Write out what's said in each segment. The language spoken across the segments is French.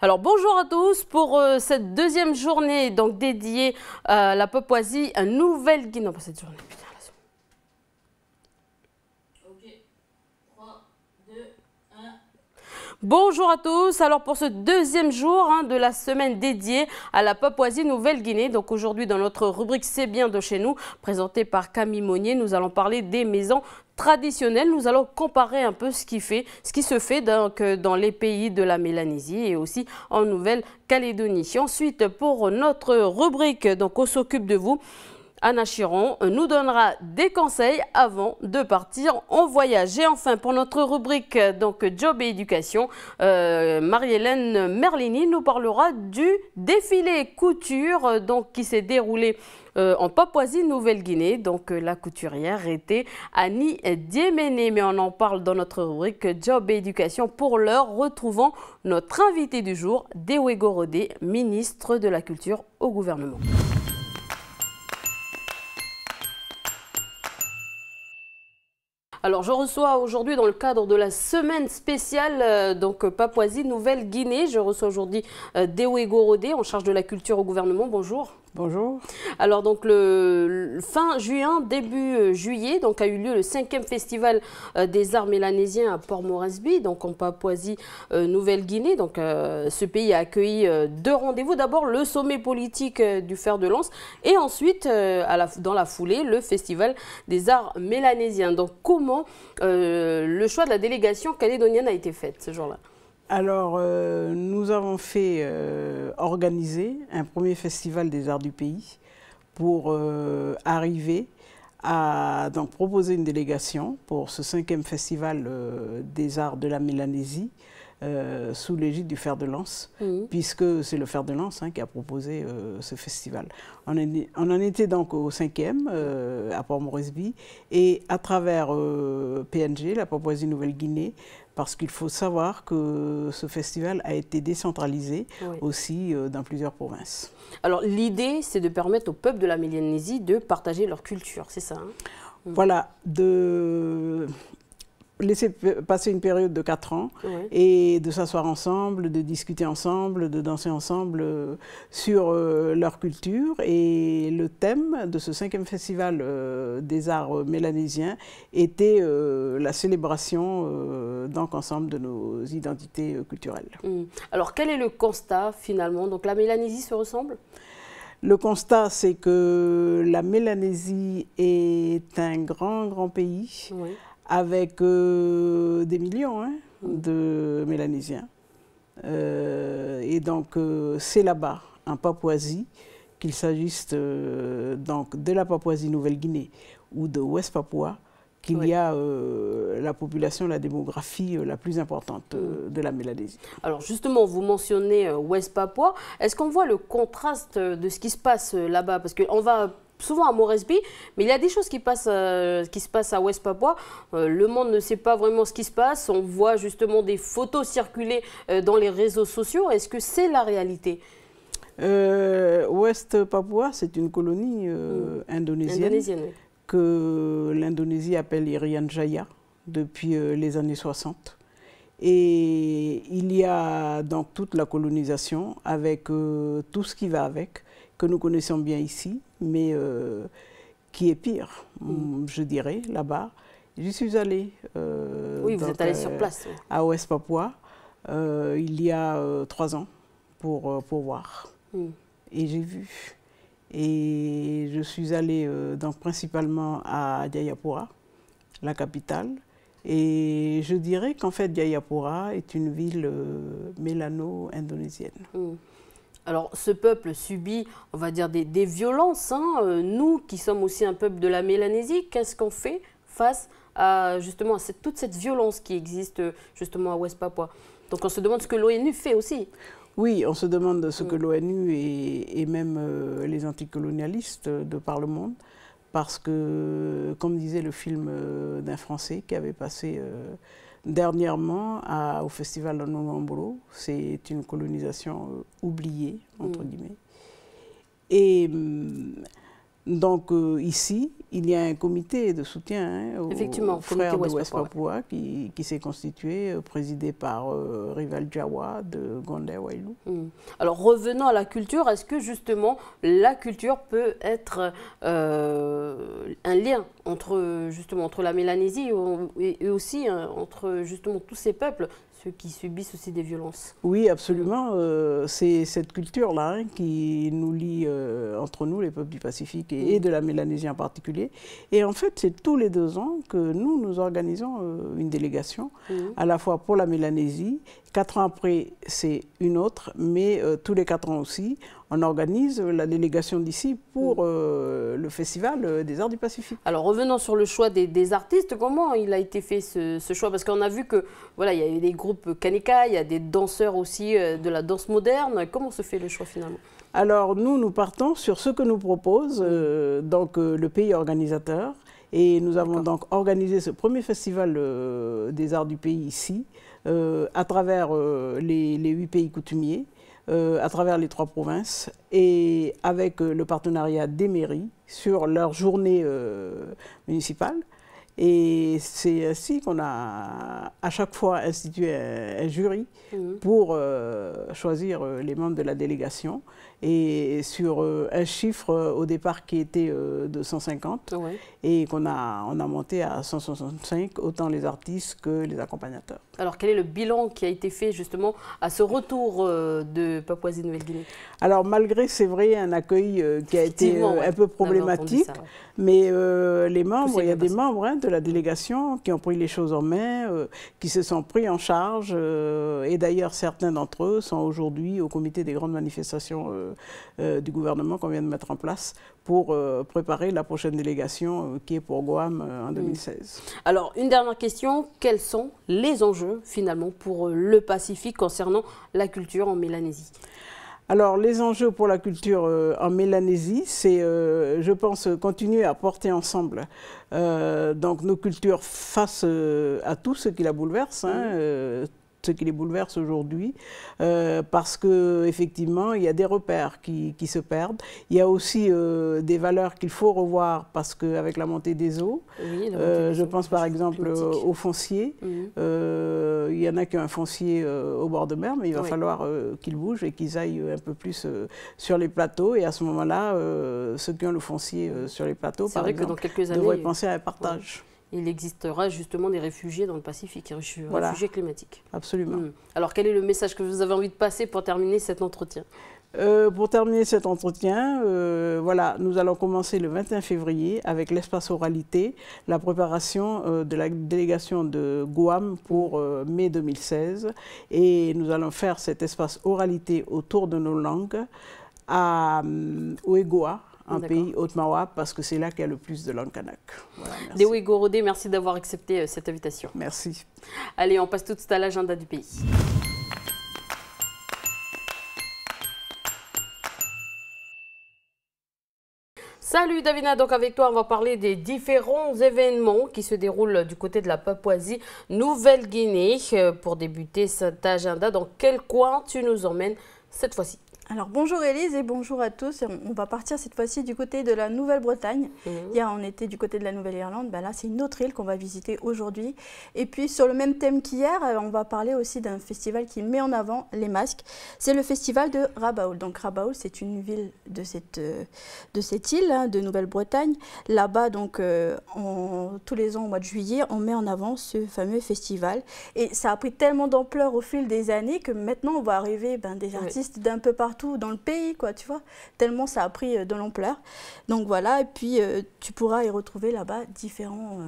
Alors bonjour à tous pour cette deuxième journée donc dédiée à la Papouasie, à Nouvelle-Guinée. Non pas cette journée, putain. Ok, 3, 2, 1. Bonjour à tous, alors pour ce deuxième jour de la semaine dédiée à la Papouasie-Nouvelle-Guinée, donc aujourd'hui dans notre rubrique C'est bien de chez nous, présentée par Camille Monnier, nous allons parler des maisons traditionnelles. Nous allons comparer un peu ce qui se fait donc, dans les pays de la Mélanésie et aussi en Nouvelle-Calédonie. Ensuite, pour notre rubrique, donc on s'occupe de vous, Anna Chiron nous donnera des conseils avant de partir en voyage. Et enfin, pour notre rubrique donc Job et Éducation, Marie-Hélène Merlini nous parlera du défilé couture donc, qui s'est déroulé en Papouasie-Nouvelle-Guinée. Donc la couturière était Annie Diéméné. Mais on en parle dans notre rubrique Job et Éducation. Pour l'heure, retrouvons notre invité du jour, Dewe Gorodé, ministre de la Culture au gouvernement. Alors, je reçois aujourd'hui dans le cadre de la semaine spéciale donc Papouasie-Nouvelle-Guinée. Je reçois aujourd'hui Dewe Gorodé, en charge de la culture au gouvernement. Bonjour. Bonjour. Alors donc le fin juin, début juillet, donc a eu lieu le 5e festival des arts mélanésiens à Port-Moresby, donc en Papouasie-Nouvelle-Guinée. Donc ce pays a accueilli deux rendez-vous. D'abord le sommet politique du fer de lance et ensuite dans la foulée le festival des arts mélanésiens. Donc comment le choix de la délégation calédonienne a été fait ce jour-là? Alors, nous avons fait organiser un premier festival des arts du pays pour arriver à donc, proposer une délégation pour ce 5e festival des arts de la Mélanésie sous l'égide du fer de lance, puisque c'est le fer de lance qui a proposé ce festival. On en était donc au 5e à Port-Moresby et à travers PNG, la Papouasie-Nouvelle-Guinée, parce qu'il faut savoir que ce festival a été décentralisé aussi dans plusieurs provinces. Alors l'idée, c'est de permettre au peuple de la Mélanésie de partager leur culture, c'est ça Voilà, de laisser passer une période de 4 ans et de s'asseoir ensemble, de discuter ensemble, de danser ensemble sur leur culture. Et le thème de ce 5e festival des arts mélanésiens était la célébration donc ensemble de nos identités culturelles. Alors quel est le constat finalement? Donc la Mélanésie se ressemble? Le constat, c'est que la Mélanésie est un grand pays avec des millions de Mélanésiens. Et donc, c'est là-bas, en Papouasie, qu'il s'agisse donc de la Papouasie-Nouvelle-Guinée ou de Ouest-Papouas, qu'il y a la population, la démographie la plus importante de la Mélanésie. Alors justement, vous mentionnez Ouest-Papouas. Est-ce qu'on voit le contraste de ce qui se passe là-bas? Parce qu'on va souvent à Moresby, mais il y a des choses qui se passent à Ouest-Papouas. Le monde ne sait pas vraiment ce qui se passe. On voit justement des photos circuler dans les réseaux sociaux. Est-ce que c'est la réalité? Ouest-Papouas, c'est une colonie indonésienne que l'Indonésie appelle Irian Jaya depuis les années 60. Et il y a donc toute la colonisation avec tout ce qui va avec, que nous connaissons bien ici, mais qui est pire, je dirais, là-bas. J'y suis allée. Oui, vous êtes allée sur place. À Ouest-Papouas, il y a 3 ans, pour voir. Et j'ai vu. Et je suis allée donc principalement à Jayapura, la capitale. Et je dirais qu'en fait, Jayapura est une ville mélano-indonésienne. Alors, ce peuple subit, on va dire, des violences. Nous, qui sommes aussi un peuple de la Mélanésie, qu'est-ce qu'on fait face à, justement, à toute cette violence qui existe justement à Ouest-Papouas? Donc, on se demande ce que l'ONU fait aussi. Oui, on se demande ce que l'ONU et même les anticolonialistes de par le monde, parce que, comme disait le film d'un Français qui avait passé dernièrement au festival de Nongambolo, c'est une colonisation oubliée, entre guillemets. Et donc ici, il y a un comité de soutien aux frères de West Papua qui s'est constitué, présidé par Rival Jawa de Gondé Wailou. Alors revenons à la culture, est-ce que justement la culture peut être un lien entre la Mélanésie et aussi entre justement tous ces peuples qui subissent aussi des violences? Oui, absolument. C'est cette culture-là qui nous lie entre nous, les peuples du Pacifique, et de la Mélanésie en particulier. Et en fait, c'est tous les 2 ans que nous organisons une délégation, à la fois pour la Mélanésie. 4 ans après, c'est une autre, mais tous les 4 ans aussi, on organise la délégation d'ici pour le Festival des Arts du Pacifique. Alors revenons sur le choix des artistes, comment il a été fait ce choix? Parce qu'on a vu que voilà, il y a eu des groupes Kanika, il y a des danseurs aussi de la danse moderne. Comment se fait le choix finalement? Alors nous partons sur ce que nous propose donc, le pays organisateur. Et nous avons donc organisé ce premier festival des arts du pays ici, à travers les 8 pays coutumiers, à travers les 3 provinces, et avec le partenariat des mairies sur leur journée municipale. Et c'est ainsi qu'on a à chaque fois institué un jury pour choisir les membres de la délégation. Et sur un chiffre au départ qui était de 150 et on a monté à 165, autant les artistes que les accompagnateurs. Alors quel est le bilan qui a été fait justement à ce retour de Papouasie-Nouvelle-Guinée? Alors malgré, c'est vrai, un accueil qui a été un peu problématique, mais les membres, il y a des membres de la délégation qui ont pris les choses en main, qui se sont pris en charge, et d'ailleurs certains d'entre eux sont aujourd'hui au comité des grandes manifestations du gouvernement qu'on vient de mettre en place pour préparer la prochaine délégation qui est pour Guam en 2016. Alors, une dernière question, quels sont les enjeux finalement pour le Pacifique concernant la culture en Mélanésie? Alors, les enjeux pour la culture en Mélanésie, c'est, je pense, continuer à porter ensemble donc nos cultures face à tout ce qui la bouleverse, ce qui les bouleverse aujourd'hui, parce qu'effectivement, il y a des repères qui se perdent. Il y a aussi des valeurs qu'il faut revoir parce qu'avec la montée des eaux, je pense par exemple au foncier. Il y en a qui ont un foncier au bord de mer, mais il va falloir qu'ils bougent et qu'ils aillent un peu plus sur les plateaux. Et à ce moment-là, ceux qui ont le foncier sur les plateaux, par exemple, dans quelques années, devraient penser à un partage. Il existera justement des réfugiés dans le Pacifique, réfugiés climatiques. Absolument. Alors, quel est le message que vous avez envie de passer pour terminer cet entretien? Pour terminer cet entretien, voilà, nous allons commencer le 21 février avec l'espace oralité, la préparation de la délégation de Guam pour mai 2016. Et nous allons faire cet espace oralité autour de nos langues à Ouégoa, un pays Haute-Mawa, parce que c'est là qu'il y a le plus de langues kanak. Voilà, Dewi Gorodé, merci d'avoir accepté cette invitation. Merci. Allez, on passe tout de suite à l'agenda du pays. Salut Davina, donc avec toi on va parler des différents événements qui se déroulent du côté de la Papouasie-Nouvelle-Guinée. Pour débuter cet agenda, dans quel coin tu nous emmènes cette fois-ci? Alors bonjour Élise et bonjour à tous. On va partir cette fois-ci du côté de la Nouvelle-Bretagne. Hier on était du côté de la Nouvelle-Irlande, là c'est une autre île qu'on va visiter aujourd'hui. Et puis sur le même thème qu'hier, on va parler aussi d'un festival qui met en avant les masques. C'est le festival de Rabaul. Donc Rabaul c'est une ville de cette île de Nouvelle-Bretagne. Là-bas donc tous les ans au mois de juillet on met en avant ce fameux festival. Et ça a pris tellement d'ampleur au fil des années que maintenant on va arriver des artistes d'un peu partout dans le pays, quoi, tu vois, tellement ça a pris de l'ampleur. Donc voilà, et puis tu pourras y retrouver là-bas différents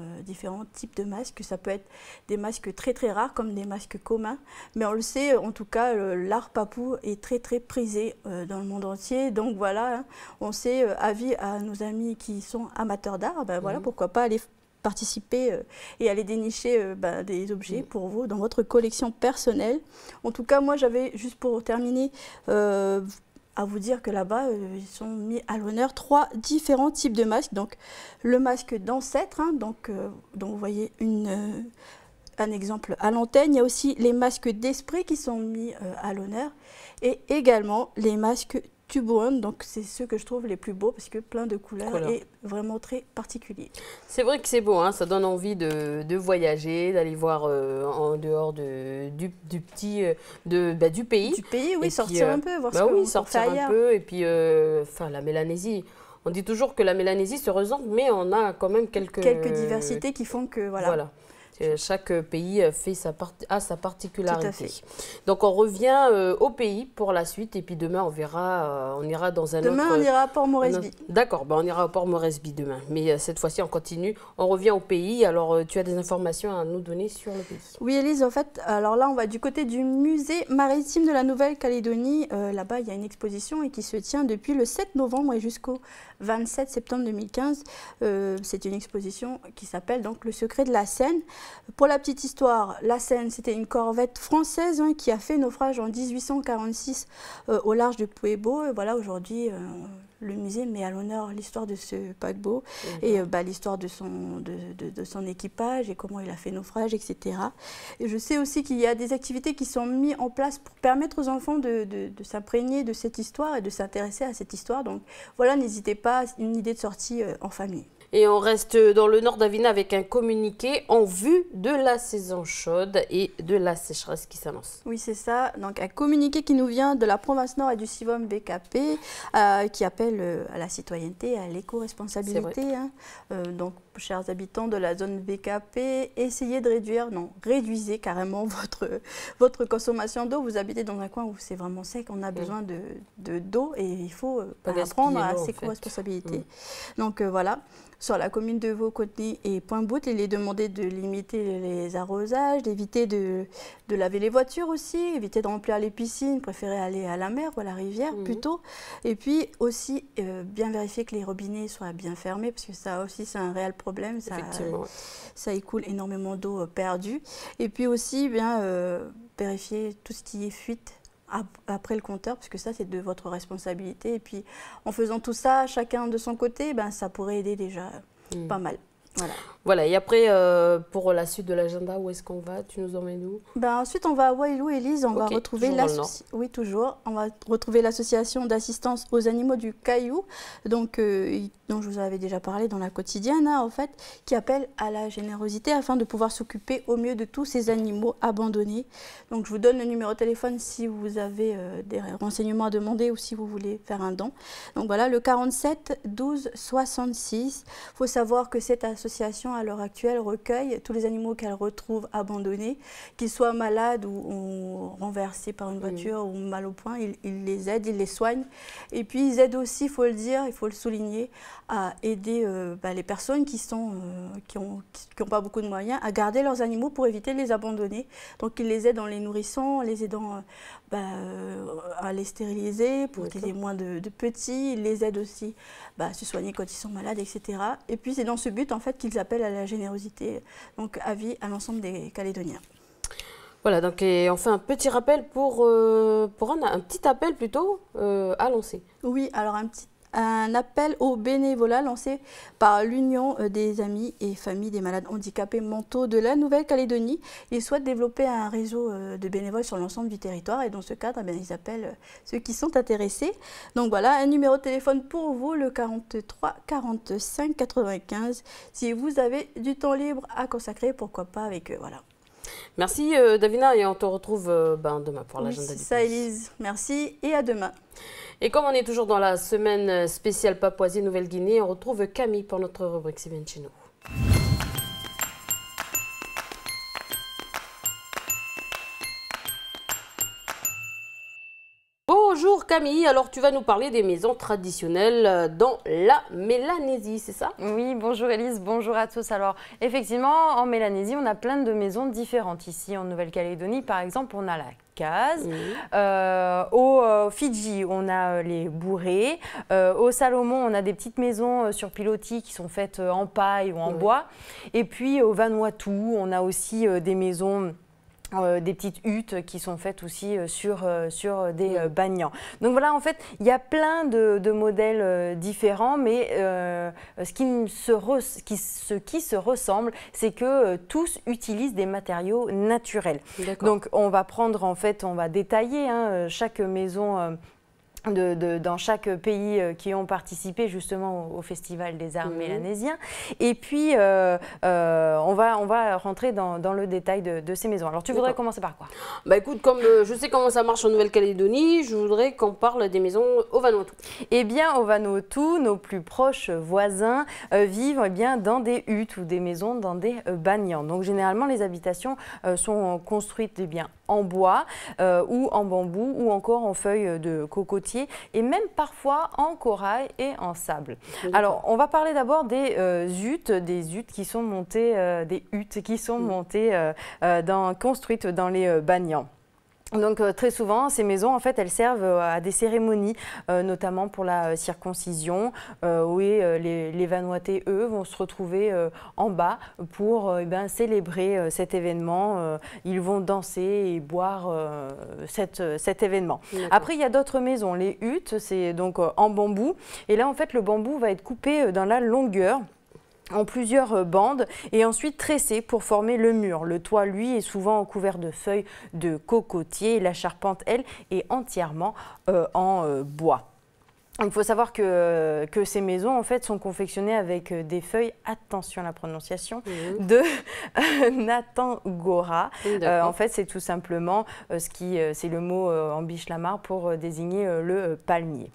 types de masques. Ça peut être des masques très très rares comme des masques communs, mais on le sait, en tout cas, l'art papou est très très prisé dans le monde entier. Donc voilà, on sait, avis à nos amis qui sont amateurs d'art, voilà, pourquoi pas aller participer et aller dénicher des objets pour vous dans votre collection personnelle. En tout cas, moi j'avais, juste pour terminer, à vous dire que là-bas, ils sont mis à l'honneur 3 différents types de masques. Donc le masque d'ancêtre, dont vous voyez un exemple à l'antenne. Il y a aussi les masques d'esprit qui sont mis à l'honneur et également les masques Tubuan, donc c'est ceux que je trouve les plus beaux parce que plein de couleurs et vraiment très particulier. C'est vrai que c'est beau, hein, ça donne envie de voyager, d'aller voir en dehors du pays. Du pays, oui, et sortir puis, un peu, voir ce oui, qu'on sortir fait un ailleurs. peu, et puis la Mélanésie. On dit toujours que la Mélanésie se ressemble, mais on a quand même quelques diversités qui font que voilà. Chaque pays a sa particularité. Tout à fait. Donc on revient au pays pour la suite et puis demain on verra, on ira dans un autre... Demain on ira à Port-Moresby. D'accord, on ira à Port-Moresby demain. Mais cette fois-ci on continue, on revient au pays. Alors tu as des informations à nous donner sur le pays? Oui Élise, en fait, alors là on va du côté du musée maritime de la Nouvelle-Calédonie. Là-bas il y a une exposition et qui se tient depuis le 7 novembre et jusqu'au 27 septembre 2015. C'est une exposition qui s'appelle donc Le secret de la Seine. Pour la petite histoire, la Seine, c'était une corvette française qui a fait naufrage en 1846 au large de Puebo. Et voilà, aujourd'hui, le musée met à l'honneur l'histoire de ce paquebot et l'histoire de son équipage et comment il a fait naufrage, etc. Et je sais aussi qu'il y a des activités qui sont mises en place pour permettre aux enfants de s'imprégner de cette histoire et de s'intéresser à cette histoire. Donc voilà, n'hésitez pas, une idée de sortie en famille. Et on reste dans le nord d'Avina avec un communiqué en vue de la saison chaude et de la sécheresse qui s'annonce. Oui, c'est ça. Donc un communiqué qui nous vient de la province nord et du CIVOM BKP qui appelle à la citoyenneté, à l'éco-responsabilité. Donc, chers habitants de la zone BKP, essayez de réduisez carrément votre consommation d'eau. Vous habitez dans un coin où c'est vraiment sec, on a besoin d'eau et il faut apprendre à s'éco-responsabilité. Donc voilà. Sur la commune de Vaux-Côtenay et Pointe-Boute, il est demandé de limiter les arrosages, d'éviter de laver les voitures aussi, éviter de remplir les piscines, préférer aller à la mer ou à la rivière plutôt. Et puis aussi bien vérifier que les robinets soient bien fermés parce que ça aussi c'est un réel problème, ça écoule énormément d'eau perdue. Et puis aussi bien vérifier tout ce qui est fuite après le compteur, parce que ça c'est de votre responsabilité. Et puis en faisant tout ça, chacun de son côté, ça pourrait aider déjà pas mal. Voilà, et après, pour la suite de l'agenda, où est-ce qu'on va? Tu nous emmènes où? Ensuite, on va à Wailou, Élise. On va retrouver l'association d'assistance aux animaux du Caillou, dont je vous avais déjà parlé dans la quotidienne, en fait, qui appelle à la générosité afin de pouvoir s'occuper au mieux de tous ces animaux abandonnés. Donc, je vous donne le numéro de téléphone si vous avez des renseignements à demander ou si vous voulez faire un don. Donc voilà, le 47 12 66. Il faut savoir que cette association, à l'heure actuelle, recueille tous les animaux qu'elle retrouve abandonnés, qu'ils soient malades ou renversés par une voiture ou mal au point. Ils les aident, ils les soignent. Et puis, ils aident aussi, il faut le dire, il faut le souligner, à aider les personnes qui n'ont pas beaucoup de moyens à garder leurs animaux pour éviter de les abandonner. Donc, ils les aident en les nourrissant, en les aidant à les stériliser pour qu'ils aient moins de petits. Ils les aident aussi à se soigner quand ils sont malades, etc. Et puis, c'est dans ce but, en fait, qu'ils appellent à la générosité. Donc, avis à l'ensemble des Calédoniens. Voilà, donc on fait un petit rappel un petit appel plutôt à lancer. Oui, alors un appel au bénévolat lancé par l'Union des amis et familles des malades handicapés mentaux de la Nouvelle-Calédonie. Ils souhaitent développer un réseau de bénévoles sur l'ensemble du territoire et dans ce cadre, ils appellent ceux qui sont intéressés. Donc voilà, un numéro de téléphone pour vous, le 43 45 95. Si vous avez du temps libre à consacrer, pourquoi pas avec eux, voilà. Merci Davina et on te retrouve demain pour l'agenda du pays. Élise, merci et à demain. Et comme on est toujours dans la semaine spéciale Papouasie-Nouvelle-Guinée, on retrouve Camille pour notre rubrique C'est bien de chez nous. Bonjour Camille, alors tu vas nous parler des maisons traditionnelles dans la Mélanésie, c'est ça? Oui, bonjour Élise, bonjour à tous. Alors effectivement, en Mélanésie, on a plein de maisons différentes. Ici en Nouvelle-Calédonie, par exemple, on a la case. Au Fidji, on a les bourrées. Au Salomon, on a des petites maisons sur pilotis qui sont faites en paille ou en bois. Et puis au Vanuatu, on a aussi des maisons... des petites huttes qui sont faites aussi sur des bagnants. Donc voilà, en fait, il y a plein de modèles différents, mais ce qui se ressemble, c'est que tous utilisent des matériaux naturels. Donc on va prendre, en fait, on va détailler chaque maison dans chaque pays qui ont participé justement au Festival des arts mélanésiens. Et puis, on va rentrer dans le détail de ces maisons. Alors, tu voudrais commencer par quoi? Bah écoute, comme je sais comment ça marche en Nouvelle-Calédonie, je voudrais qu'on parle des maisons au Vanuatu. Eh bien, au Vanuatu, nos plus proches voisins vivent dans des huttes ou des maisons dans des banians. Donc, généralement, les habitations sont construites en bois ou en bambou ou encore en feuilles de cocotier et même parfois en corail et en sable. Alors, on va parler d'abord des huttes qui sont montées, construites dans les banians. Donc très souvent, ces maisons, en fait, elles servent à des cérémonies, notamment pour la circoncision, où les Vanuatais, eux, vont se retrouver en bas pour célébrer cet événement. Ils vont danser et boire cet événement. Après, il y a d'autres maisons. Les huttes, c'est donc en bambou. Et là, en fait, le bambou va être coupé dans la longueur en plusieurs bandes et ensuite tressé pour former le mur. Le toit, lui, est souvent couvert de feuilles de cocotier. La charpente, elle, est entièrement en bois. Il faut savoir que ces maisons, en fait, sont confectionnées avec des feuilles, attention à la prononciation, de Natangora. En fait, c'est tout simplement c'est le mot en biche-lamar pour désigner le palmier.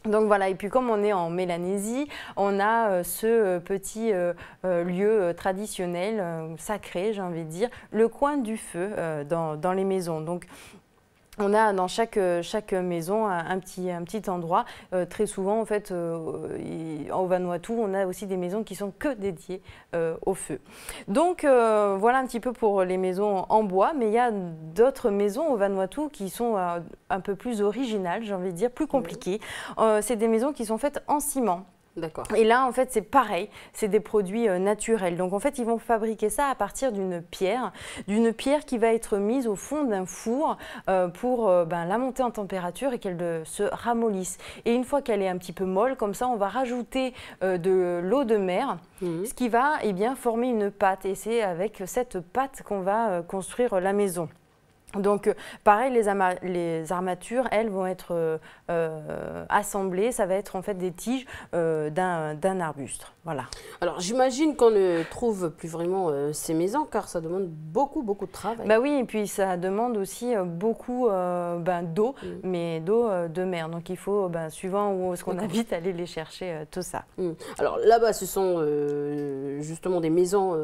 Donc voilà, et puis comme on est en Mélanésie, on a ce petit lieu traditionnel, sacré, j'ai envie de dire, le coin du feu dans les maisons. Donc, on a dans chaque maison un petit endroit. Très souvent, en fait, au Vanuatu, on a aussi des maisons qui sont que dédiées au feu. Donc, voilà un petit peu pour les maisons en bois. Mais il y a d'autres maisons au Vanuatu qui sont un peu plus originales, j'ai envie de dire, plus compliquées. C'est des maisons qui sont faites en ciment. D'accord. Et là, en fait, c'est pareil, c'est des produits naturels. Donc, en fait, ils vont fabriquer ça à partir d'une pierre qui va être mise au fond d'un four pour la monter en température et qu'elle se ramollisse. Et une fois qu'elle est un petit peu molle, comme ça, on va rajouter de l'eau de mer, ce qui va former une pâte. Et c'est avec cette pâte qu'on va construire la maison. Donc, pareil, les armatures, elles, vont être assemblées. Ça va être en fait des tiges d'un arbuste. Voilà. Alors, j'imagine qu'on ne trouve plus vraiment ces maisons, car ça demande beaucoup de travail. Bah oui, et puis ça demande aussi beaucoup d'eau, mais d'eau de mer. Donc, il faut, suivant où est-ce qu'on habite, aller les chercher, tout ça. Alors, là-bas, ce sont justement des maisons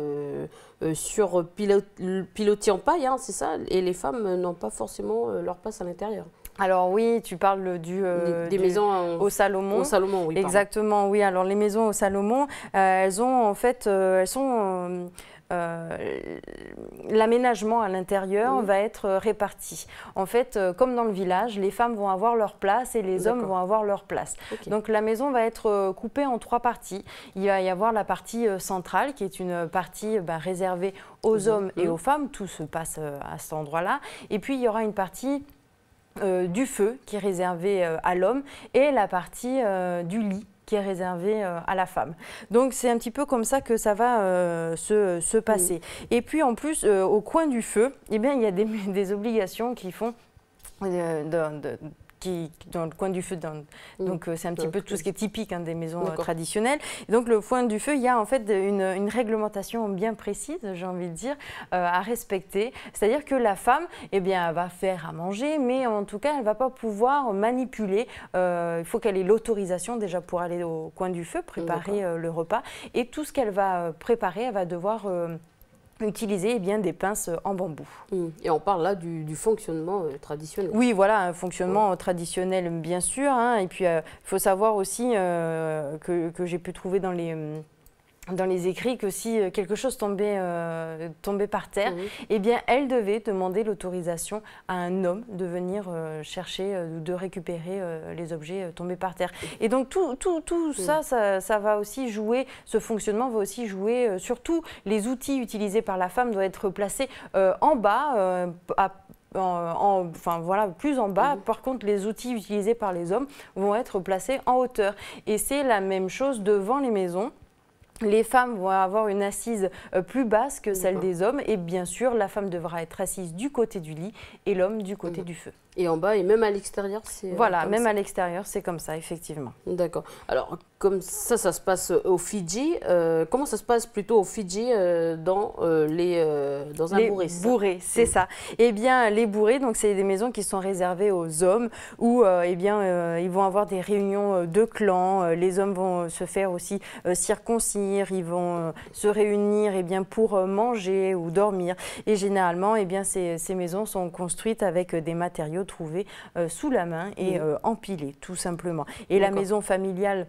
sur pilotis en paille, hein, c'est ça? Et les femmes n'ont pas forcément leur place à l'intérieur. Alors oui, tu parles des maisons au Salomon. Au Salomon, oui. Exactement, pardon. Oui. Alors les maisons au Salomon, elles ont en fait, l'aménagement à l'intérieur va être réparti. En fait, comme dans le village, les femmes vont avoir leur place et les hommes vont avoir leur place. Okay. Donc la maison va être coupée en 3 parties. Il va y avoir la partie centrale qui est une partie réservée aux hommes et aux femmes. Tout se passe à cet endroit-là. Et puis il y aura une partie du feu qui est réservée à l'homme et la partie du lit qui est réservée à la femme. Donc c'est un petit peu comme ça que ça va se passer. Et puis en plus, au coin du feu, il y a des obligations qui font dans le coin du feu. Donc c'est un petit peu tout ce qui est typique des maisons traditionnelles. Et donc le coin du feu, il y a en fait une réglementation bien précise, j'ai envie de dire, à respecter. C'est-à-dire que la femme, elle va faire à manger, mais en tout cas, elle ne va pas pouvoir manipuler. Il faut qu'elle ait l'autorisation déjà pour aller au coin du feu, préparer le repas. Et tout ce qu'elle va préparer, elle va devoir utiliser des pinces en bambou. Et on parle là du fonctionnement traditionnel. Oui, voilà, un fonctionnement traditionnel bien sûr. Et puis il faut savoir aussi que j'ai pu trouver dans les écrits que si quelque chose tombait par terre, elle devait demander l'autorisation à un homme de venir chercher, de récupérer les objets tombés par terre. Et donc tout ça va aussi jouer, ce fonctionnement va aussi jouer, surtout les outils utilisés par la femme doivent être placés en bas, plus en bas. Par contre, les outils utilisés par les hommes vont être placés en hauteur. Et c'est la même chose devant les maisons. les femmes vont avoir une assise plus basse que celle des hommes et bien sûr, la femme devra être assise du côté du lit et l'homme du côté du feu. Et en bas et même à l'extérieur, c'est voilà, même ça. à l'extérieur, c'est comme ça, effectivement. D'accord. Alors, comme ça se passe aux Fidji, comment ça se passe plutôt aux Fidji dans un bourré? Bourrés, c'est ça. Eh bien, les bourrés, donc c'est des maisons qui sont réservées aux hommes où eh bien, ils vont avoir des réunions de clans. Les hommes vont se faire aussi circoncire, ils vont se réunir eh bien, pour manger ou dormir. Et généralement, eh bien, ces maisons sont construites avec des matériaux trouvés sous la main et empilés, tout simplement. Et la maison familiale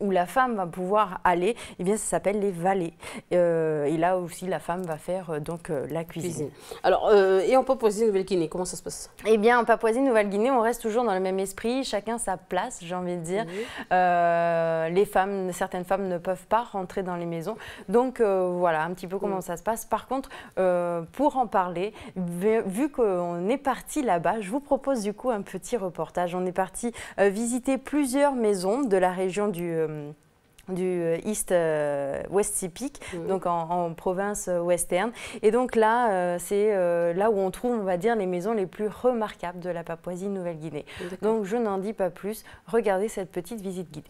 où la femme va pouvoir aller, eh bien, ça s'appelle les valets. Et là aussi, la femme va faire donc la cuisine. Alors, et en Papouasie-Nouvelle-Guinée, comment ça se passe? Eh bien, en Papouasie-Nouvelle-Guinée, on reste toujours dans le même esprit, chacun sa place, j'ai envie de dire. Les femmes, certaines femmes ne peuvent pas rentrer dans les maisons. Donc, voilà un petit peu comment ça se passe. Par contre, pour en parler, vu qu'on est parti là-bas, je vous propose du coup un petit reportage. On est parti visiter plusieurs maisons de la région du East West Sepik, donc en province western. Et donc là, c'est là où on trouve, on va dire, les maisons les plus remarquables de la Papouasie-Nouvelle-Guinée. Donc je n'en dis pas plus, regardez cette petite visite guidée.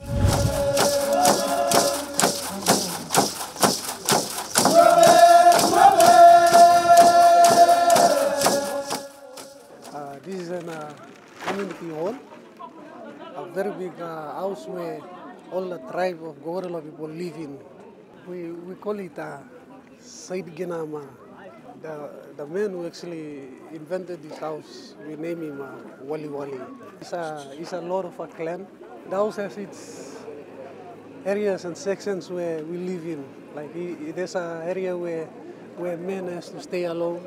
This is a community hall, a very big house where all the tribe of Gorilla people live in. We call it Said Genama. The man who actually invented this house, we name him Wali Wali. It's a lot of a clan. The house has its areas and sections where we live in. Like there's an area where men has to stay alone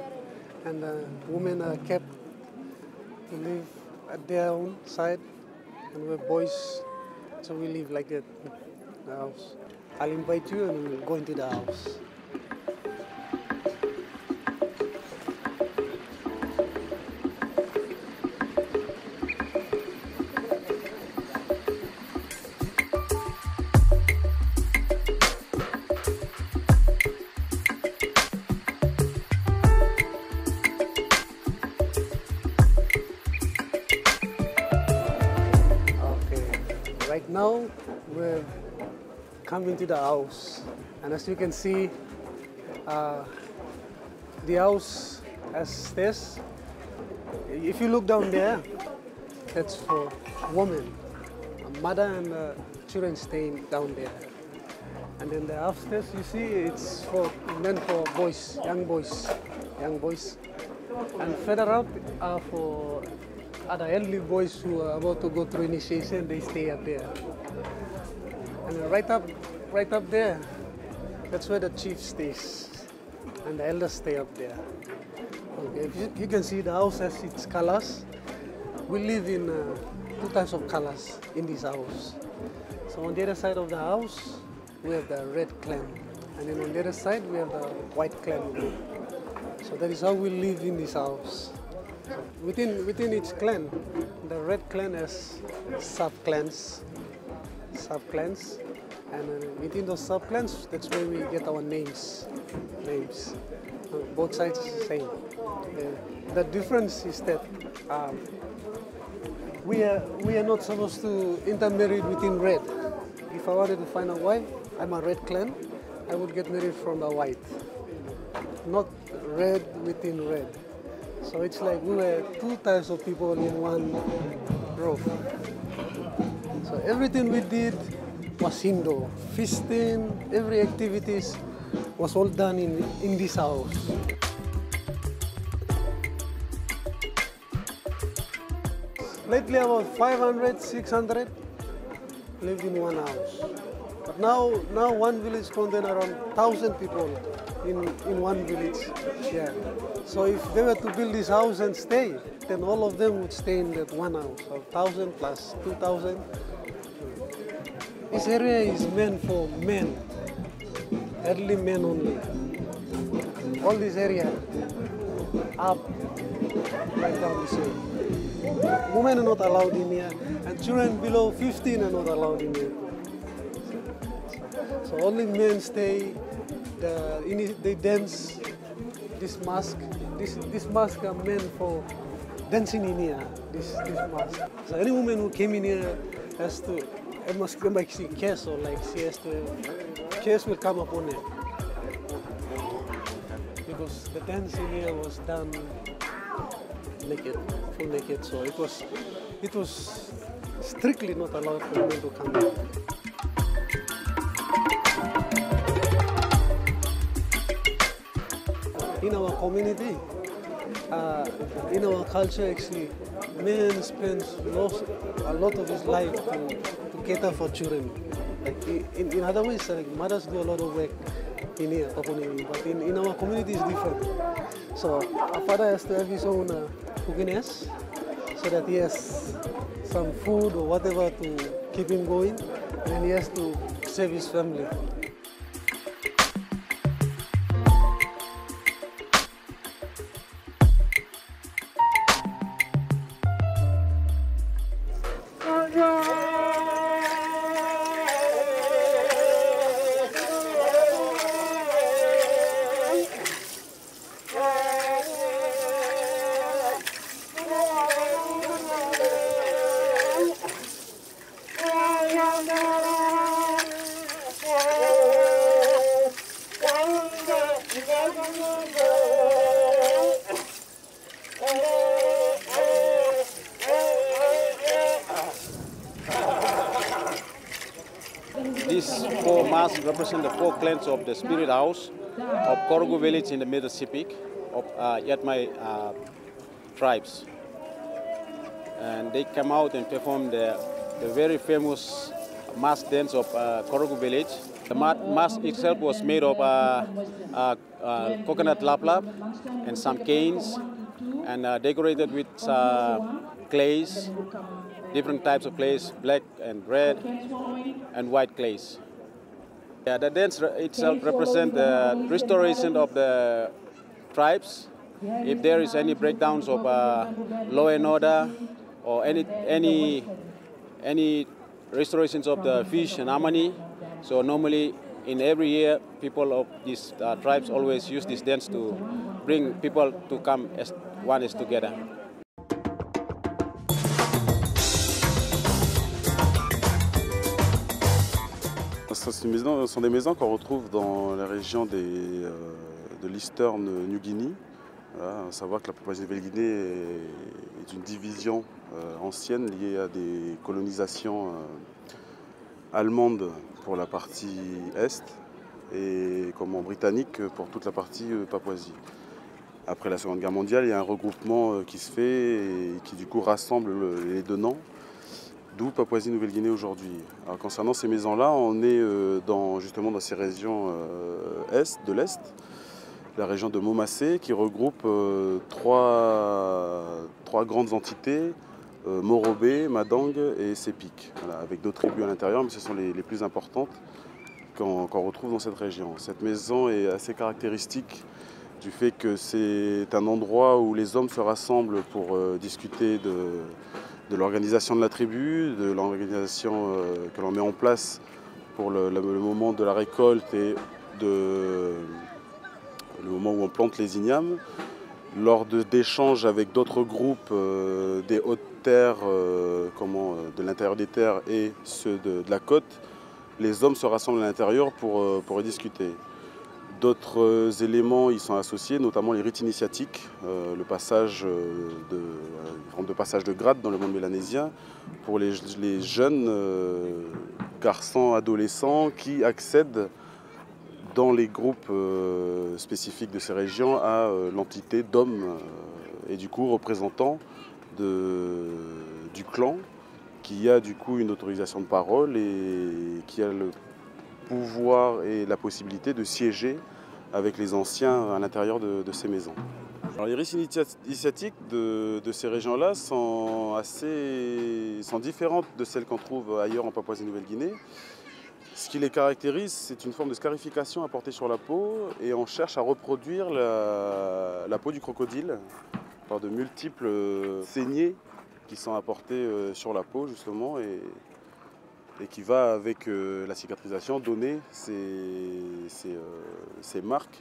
and women are kept to live at their own side, and where boys, so we live like that in the house. I'll invite you and we'll go into the house. Right now, we're coming to the house, and as you can see, the house has stairs. If you look down there, that's for women, a mother and children staying down there. And then the upstairs, you see, it's meant for boys, young boys. And further up are for other elderly boys who are about to go through initiation. They stay up there. And then right up there, that's where the chief stays, and the elders stay up there. Okay, you can see the house has its colors. We live in two types of colors in this house. So on the other side of the house, we have the red clan, and then on the other side, we have the white clan. So that is how we live in this house. So within each clan, the red clan has sub-clans, and within those sub-clans, that's where we get our names. Both sides are the same. The difference is that we are not supposed to intermarry within red. If I wanted to find a wife, I'm a red clan, I would get married from the white, not red within red. So it's like we were two types of people in one roof. So everything we did was Hindu. Feasting, every activities was all done in this house. Lately about 500, 600 lived in one house. But now one village contains around 1,000 people in one village. Yeah. So if they were to build this house and stay, then all of them would stay in that one house. So 1,000 plus 2,000. This area is meant for men, elderly men only. All this area, up, right down this way. Women are not allowed in here, and children below 15 are not allowed in here. So So only men stay. They dance. This mask are meant for dancing in here. This mask. So any woman who came in here has to. It must come like she cares or like she has to. Cares will come upon her. Because the dance in here was done naked, full naked. So it was strictly not allowed for women to come in. In our community, in our culture, actually, man spends a lot of his life to cater for children. Like in other ways, like mothers do a lot of work in here, but in our community it's different. So a father has to have his own cookiness, so that he has some food or whatever to keep him going, and he has to save his family. These 4 masks represent the 4 clans of the spirit house of Korogu village in the Middle Sepik of Yatmai tribes. And they come out and perform the very famous mask dance of Korogu village. The mask itself was made of coconut lap and some canes, and decorated with clays, different types of clays, black and red and white clays. Yeah, the dance itself represents the restoration of the tribes. If there is any breakdowns of law and order or any restorations of the fish and harmony, so normally in every year people of these tribes always use this dance to bring people to come as one is together. Ce sont des maisons qu'on retrouve dans la région de l'Eastern New Guinea. Voilà, à savoir que la Papouasie-Nouvelle-Guinée est une division ancienne liée à des colonisations allemandes pour la partie est et britannique pour toute la partie Papouasie. Après la Seconde Guerre mondiale, il y a un regroupement qui se fait et qui du coup rassemble les deux noms. D'où Papouasie-Nouvelle-Guinée aujourd'hui. Alors concernant ces maisons-là, on est justement dans ces régions de l'Est, la région de Momassé, qui regroupe trois grandes entités, Morobé, Madang et Sepik, voilà, avec d'autres tribus à l'intérieur, mais ce sont les plus importantes qu'on retrouve dans cette région. Cette maison est assez caractéristique du fait que c'est un endroit où les hommes se rassemblent pour discuter de l'organisation de la tribu, de l'organisation que l'on met en place pour le moment de la récolte et le moment où on plante les ignames. Lors d'échanges avec d'autres groupes des hautes terres, de l'intérieur des terres et ceux de la côte, les hommes se rassemblent à l'intérieur pour y discuter. D'autres éléments y sont associés, notamment les rites initiatiques, le passage de passage de grade dans le monde mélanésien pour les jeunes garçons, adolescents qui accèdent dans les groupes spécifiques de ces régions à l'entité d'hommes et du coup représentants du clan qui a du coup une autorisation de parole et qui a le pouvoir et la possibilité de siéger avec les anciens à l'intérieur de ces maisons. Alors, les rites initiatiques de ces régions-là sont différentes de celles qu'on trouve ailleurs en Papouasie-Nouvelle-Guinée. Ce qui les caractérise, c'est une forme de scarification apportée sur la peau et on cherche à reproduire la peau du crocodile par de multiples saignées qui sont apportées sur la peau justement et et qui va, avec la cicatrisation, donner ces marques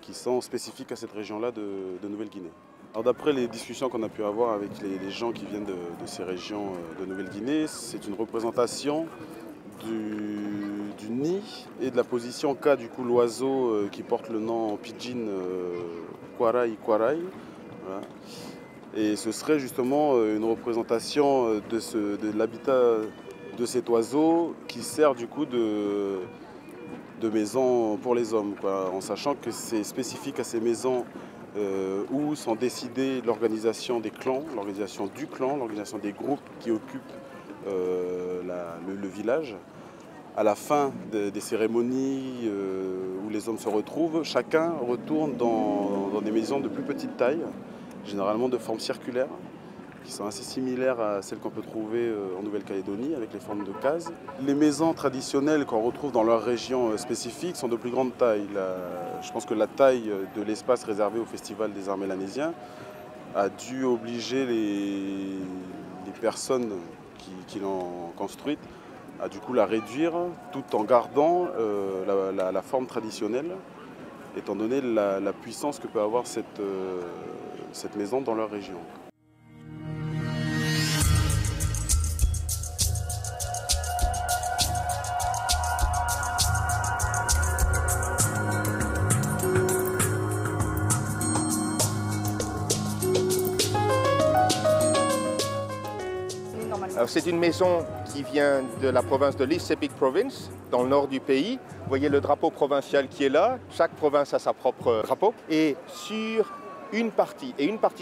qui sont spécifiques à cette région-là de Nouvelle-Guinée. Alors d'après les discussions qu'on a pu avoir avec les gens qui viennent de ces régions de Nouvelle-Guinée, c'est une représentation du nid et de la position qu'a du coup l'oiseau qui porte le nom en pidgin Kwarai Kwarai. Voilà. Et ce serait justement une représentation de l'habitat de cet oiseau qui sert du coup de maison pour les hommes, quoi, en sachant que c'est spécifique à ces maisons où sont décidées l'organisation des clans, l'organisation du clan, l'organisation des groupes qui occupent le village. À la fin des cérémonies où les hommes se retrouvent, chacun retourne dans des maisons de plus petite taille, généralement de forme circulaire, qui sont assez similaires à celles qu'on peut trouver en Nouvelle-Calédonie avec les formes de cases. Les maisons traditionnelles qu'on retrouve dans leur région spécifique sont de plus grande taille. Je pense que la taille de l'espace réservé au Festival des Arts mélanésiens a dû obliger les personnes qui l'ont construite à du coup la réduire tout en gardant la forme traditionnelle, étant donné la puissance que peut avoir cette maison dans leur région. C'est une maison qui vient de la province de l'East Sepik Province, dans le nord du pays. Vous voyez le drapeau provincial qui est là. Chaque province a sa propre drapeau. Et sur une partie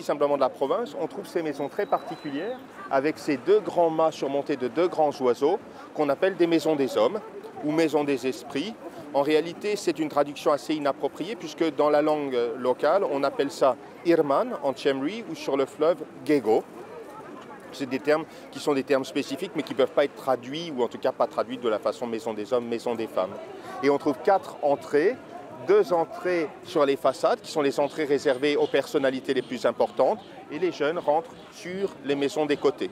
simplement de la province, on trouve ces maisons très particulières avec ces deux grands mâts surmontés de deux grands oiseaux qu'on appelle des maisons des hommes ou maisons des esprits. En réalité, c'est une traduction assez inappropriée puisque dans la langue locale, on appelle ça Irman en Tchemri ou sur le fleuve Gego. C'est des termes qui sont des termes spécifiques mais qui ne peuvent pas être traduits ou en tout cas pas traduits de la façon maison des hommes, maison des femmes. Et on trouve 4 entrées, 2 entrées sur les façades qui sont les entrées réservées aux personnalités les plus importantes et les jeunes rentrent sur les maisons des côtés.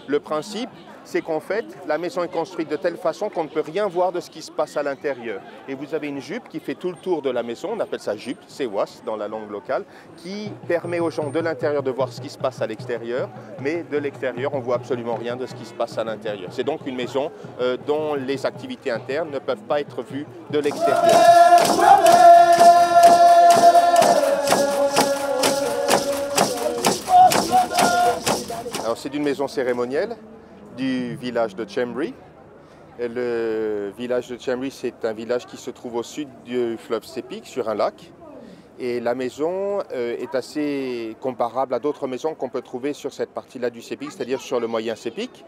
Le principe, c'est qu'en fait, la maison est construite de telle façon qu'on ne peut rien voir de ce qui se passe à l'intérieur. Et vous avez une jupe qui fait tout le tour de la maison, on appelle ça jupe, sewas dans la langue locale, qui permet aux gens de l'intérieur de voir ce qui se passe à l'extérieur, mais de l'extérieur, on ne voit absolument rien de ce qui se passe à l'intérieur. C'est donc une maison dont les activités internes ne peuvent pas être vues de l'extérieur. Alors c'est une maison cérémonielle du village de Tchemri. Le village de Tchemri, c'est un village qui se trouve au sud du fleuve Sepik, sur un lac. Et la maison est assez comparable à d'autres maisons qu'on peut trouver sur cette partie-là du Sepik, c'est-à-dire sur le moyen Sepik.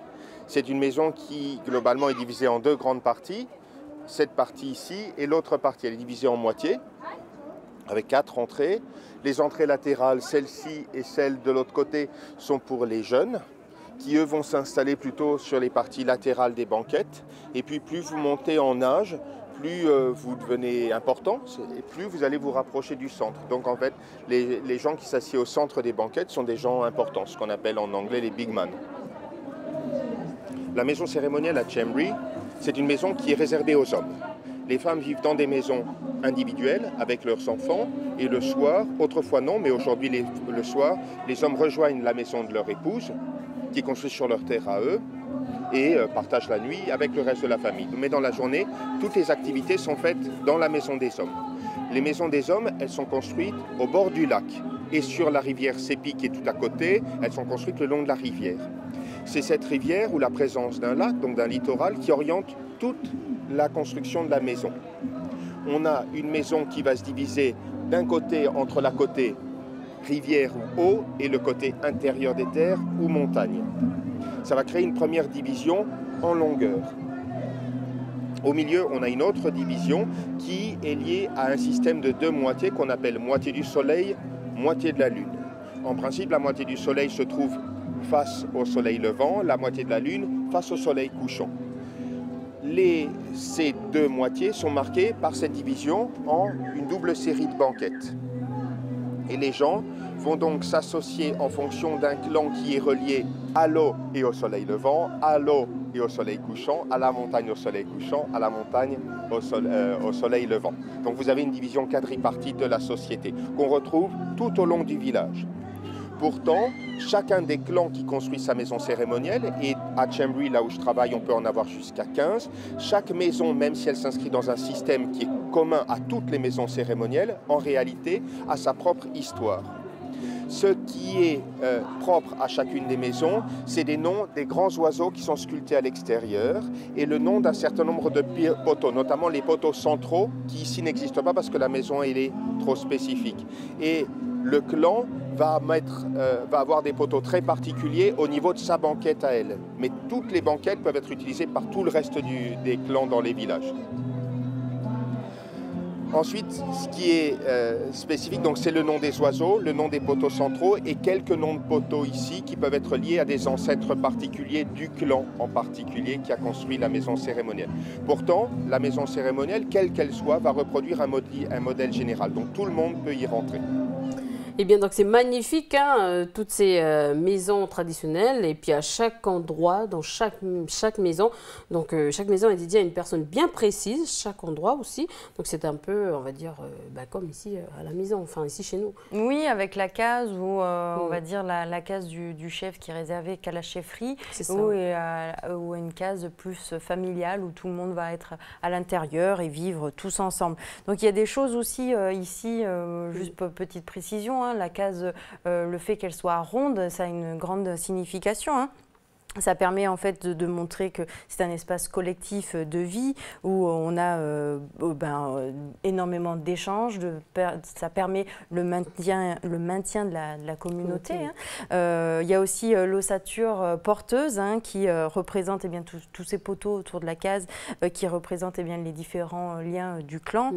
C'est une maison qui, globalement, est divisée en 2 grandes parties. Cette partie ici et l'autre partie, elle est divisée en moitié, avec 4 entrées. Les entrées latérales, celle-ci et celle de l'autre côté, sont pour les jeunes, qui eux vont s'installer plutôt sur les parties latérales des banquettes. Et puis plus vous montez en âge, plus vous devenez important et plus vous allez vous rapprocher du centre. Donc en fait, les gens qui s'assiedent au centre des banquettes sont des gens importants, ce qu'on appelle en anglais les big men. La maison cérémonielle à Tchemri, c'est une maison qui est réservée aux hommes. Les femmes vivent dans des maisons individuelles avec leurs enfants et le soir, autrefois non, mais aujourd'hui le soir, les hommes rejoignent la maison de leur épouse qui est construite sur leur terre à eux et partagent la nuit avec le reste de la famille. Mais dans la journée, toutes les activités sont faites dans la maison des hommes. Les maisons des hommes, elles sont construites au bord du lac et sur la rivière Sepik qui est tout à côté, elles sont construites le long de la rivière. C'est cette rivière ou la présence d'un lac, donc d'un littoral, qui oriente toute la construction de la maison. On a une maison qui va se diviser d'un côté entre la côté rivière ou eau et le côté intérieur des terres ou montagne. Ça va créer une première division en longueur. Au milieu, on a une autre division qui est liée à un système de 2 moitiés qu'on appelle moitié du soleil, moitié de la lune. En principe, la moitié du soleil se trouve face au soleil levant, la moitié de la lune face au soleil couchant. Ces 2 moitiés sont marquées par cette division en une double série de banquettes. Et les gens vont donc s'associer en fonction d'un clan qui est relié à l'eau et au soleil levant, à l'eau et au soleil couchant, à la montagne au soleil couchant, à la montagne au soleil levant. Donc vous avez une division quadripartite de la société qu'on retrouve tout au long du village. Pourtant, chacun des clans qui construit sa maison cérémonielle, et à Chambry, là où je travaille, on peut en avoir jusqu'à 15, chaque maison, même si elle s'inscrit dans un système qui est commun à toutes les maisons cérémonielles, en réalité a sa propre histoire. Ce qui est propre à chacune des maisons, c'est des noms des grands oiseaux qui sont sculptés à l'extérieur et le nom d'un certain nombre de poteaux, notamment les poteaux centraux qui ici n'existent pas parce que la maison elle est trop spécifique. Et le clan va avoir des poteaux très particuliers au niveau de sa banquette à elle. Mais toutes les banquettes peuvent être utilisées par tout le reste des clans dans les villages. Ensuite, ce qui est spécifique, c'est le nom des oiseaux, le nom des poteaux centraux et quelques noms de poteaux ici qui peuvent être liés à des ancêtres particuliers du clan en particulier qui a construit la maison cérémonielle. Pourtant, la maison cérémonielle, quelle qu'elle soit, va reproduire un modèle général. Donc tout le monde peut y rentrer. Eh bien, donc c'est magnifique, hein, toutes ces maisons traditionnelles. Et puis à chaque endroit, dans chaque maison, donc chaque maison est dédiée à une personne bien précise, chaque endroit aussi. Donc c'est un peu, on va dire, comme ici à la maison, enfin ici chez nous. Oui, avec la case où on va dire la case du chef qui est réservée qu'à la chefferie, ou une case plus familiale où tout le monde va être à l'intérieur et vivre tous ensemble. Donc il y a des choses aussi ici, juste petite précision, hein, la case, le fait qu'elle soit ronde, ça a une grande signification. Hein. Ça permet en fait de montrer que c'est un espace collectif de vie où on a énormément d'échanges. Ça permet le maintien de la communauté. Hein. Il y a aussi l'ossature porteuse qui représente tous ces poteaux autour de la case qui représentent les différents liens du clan.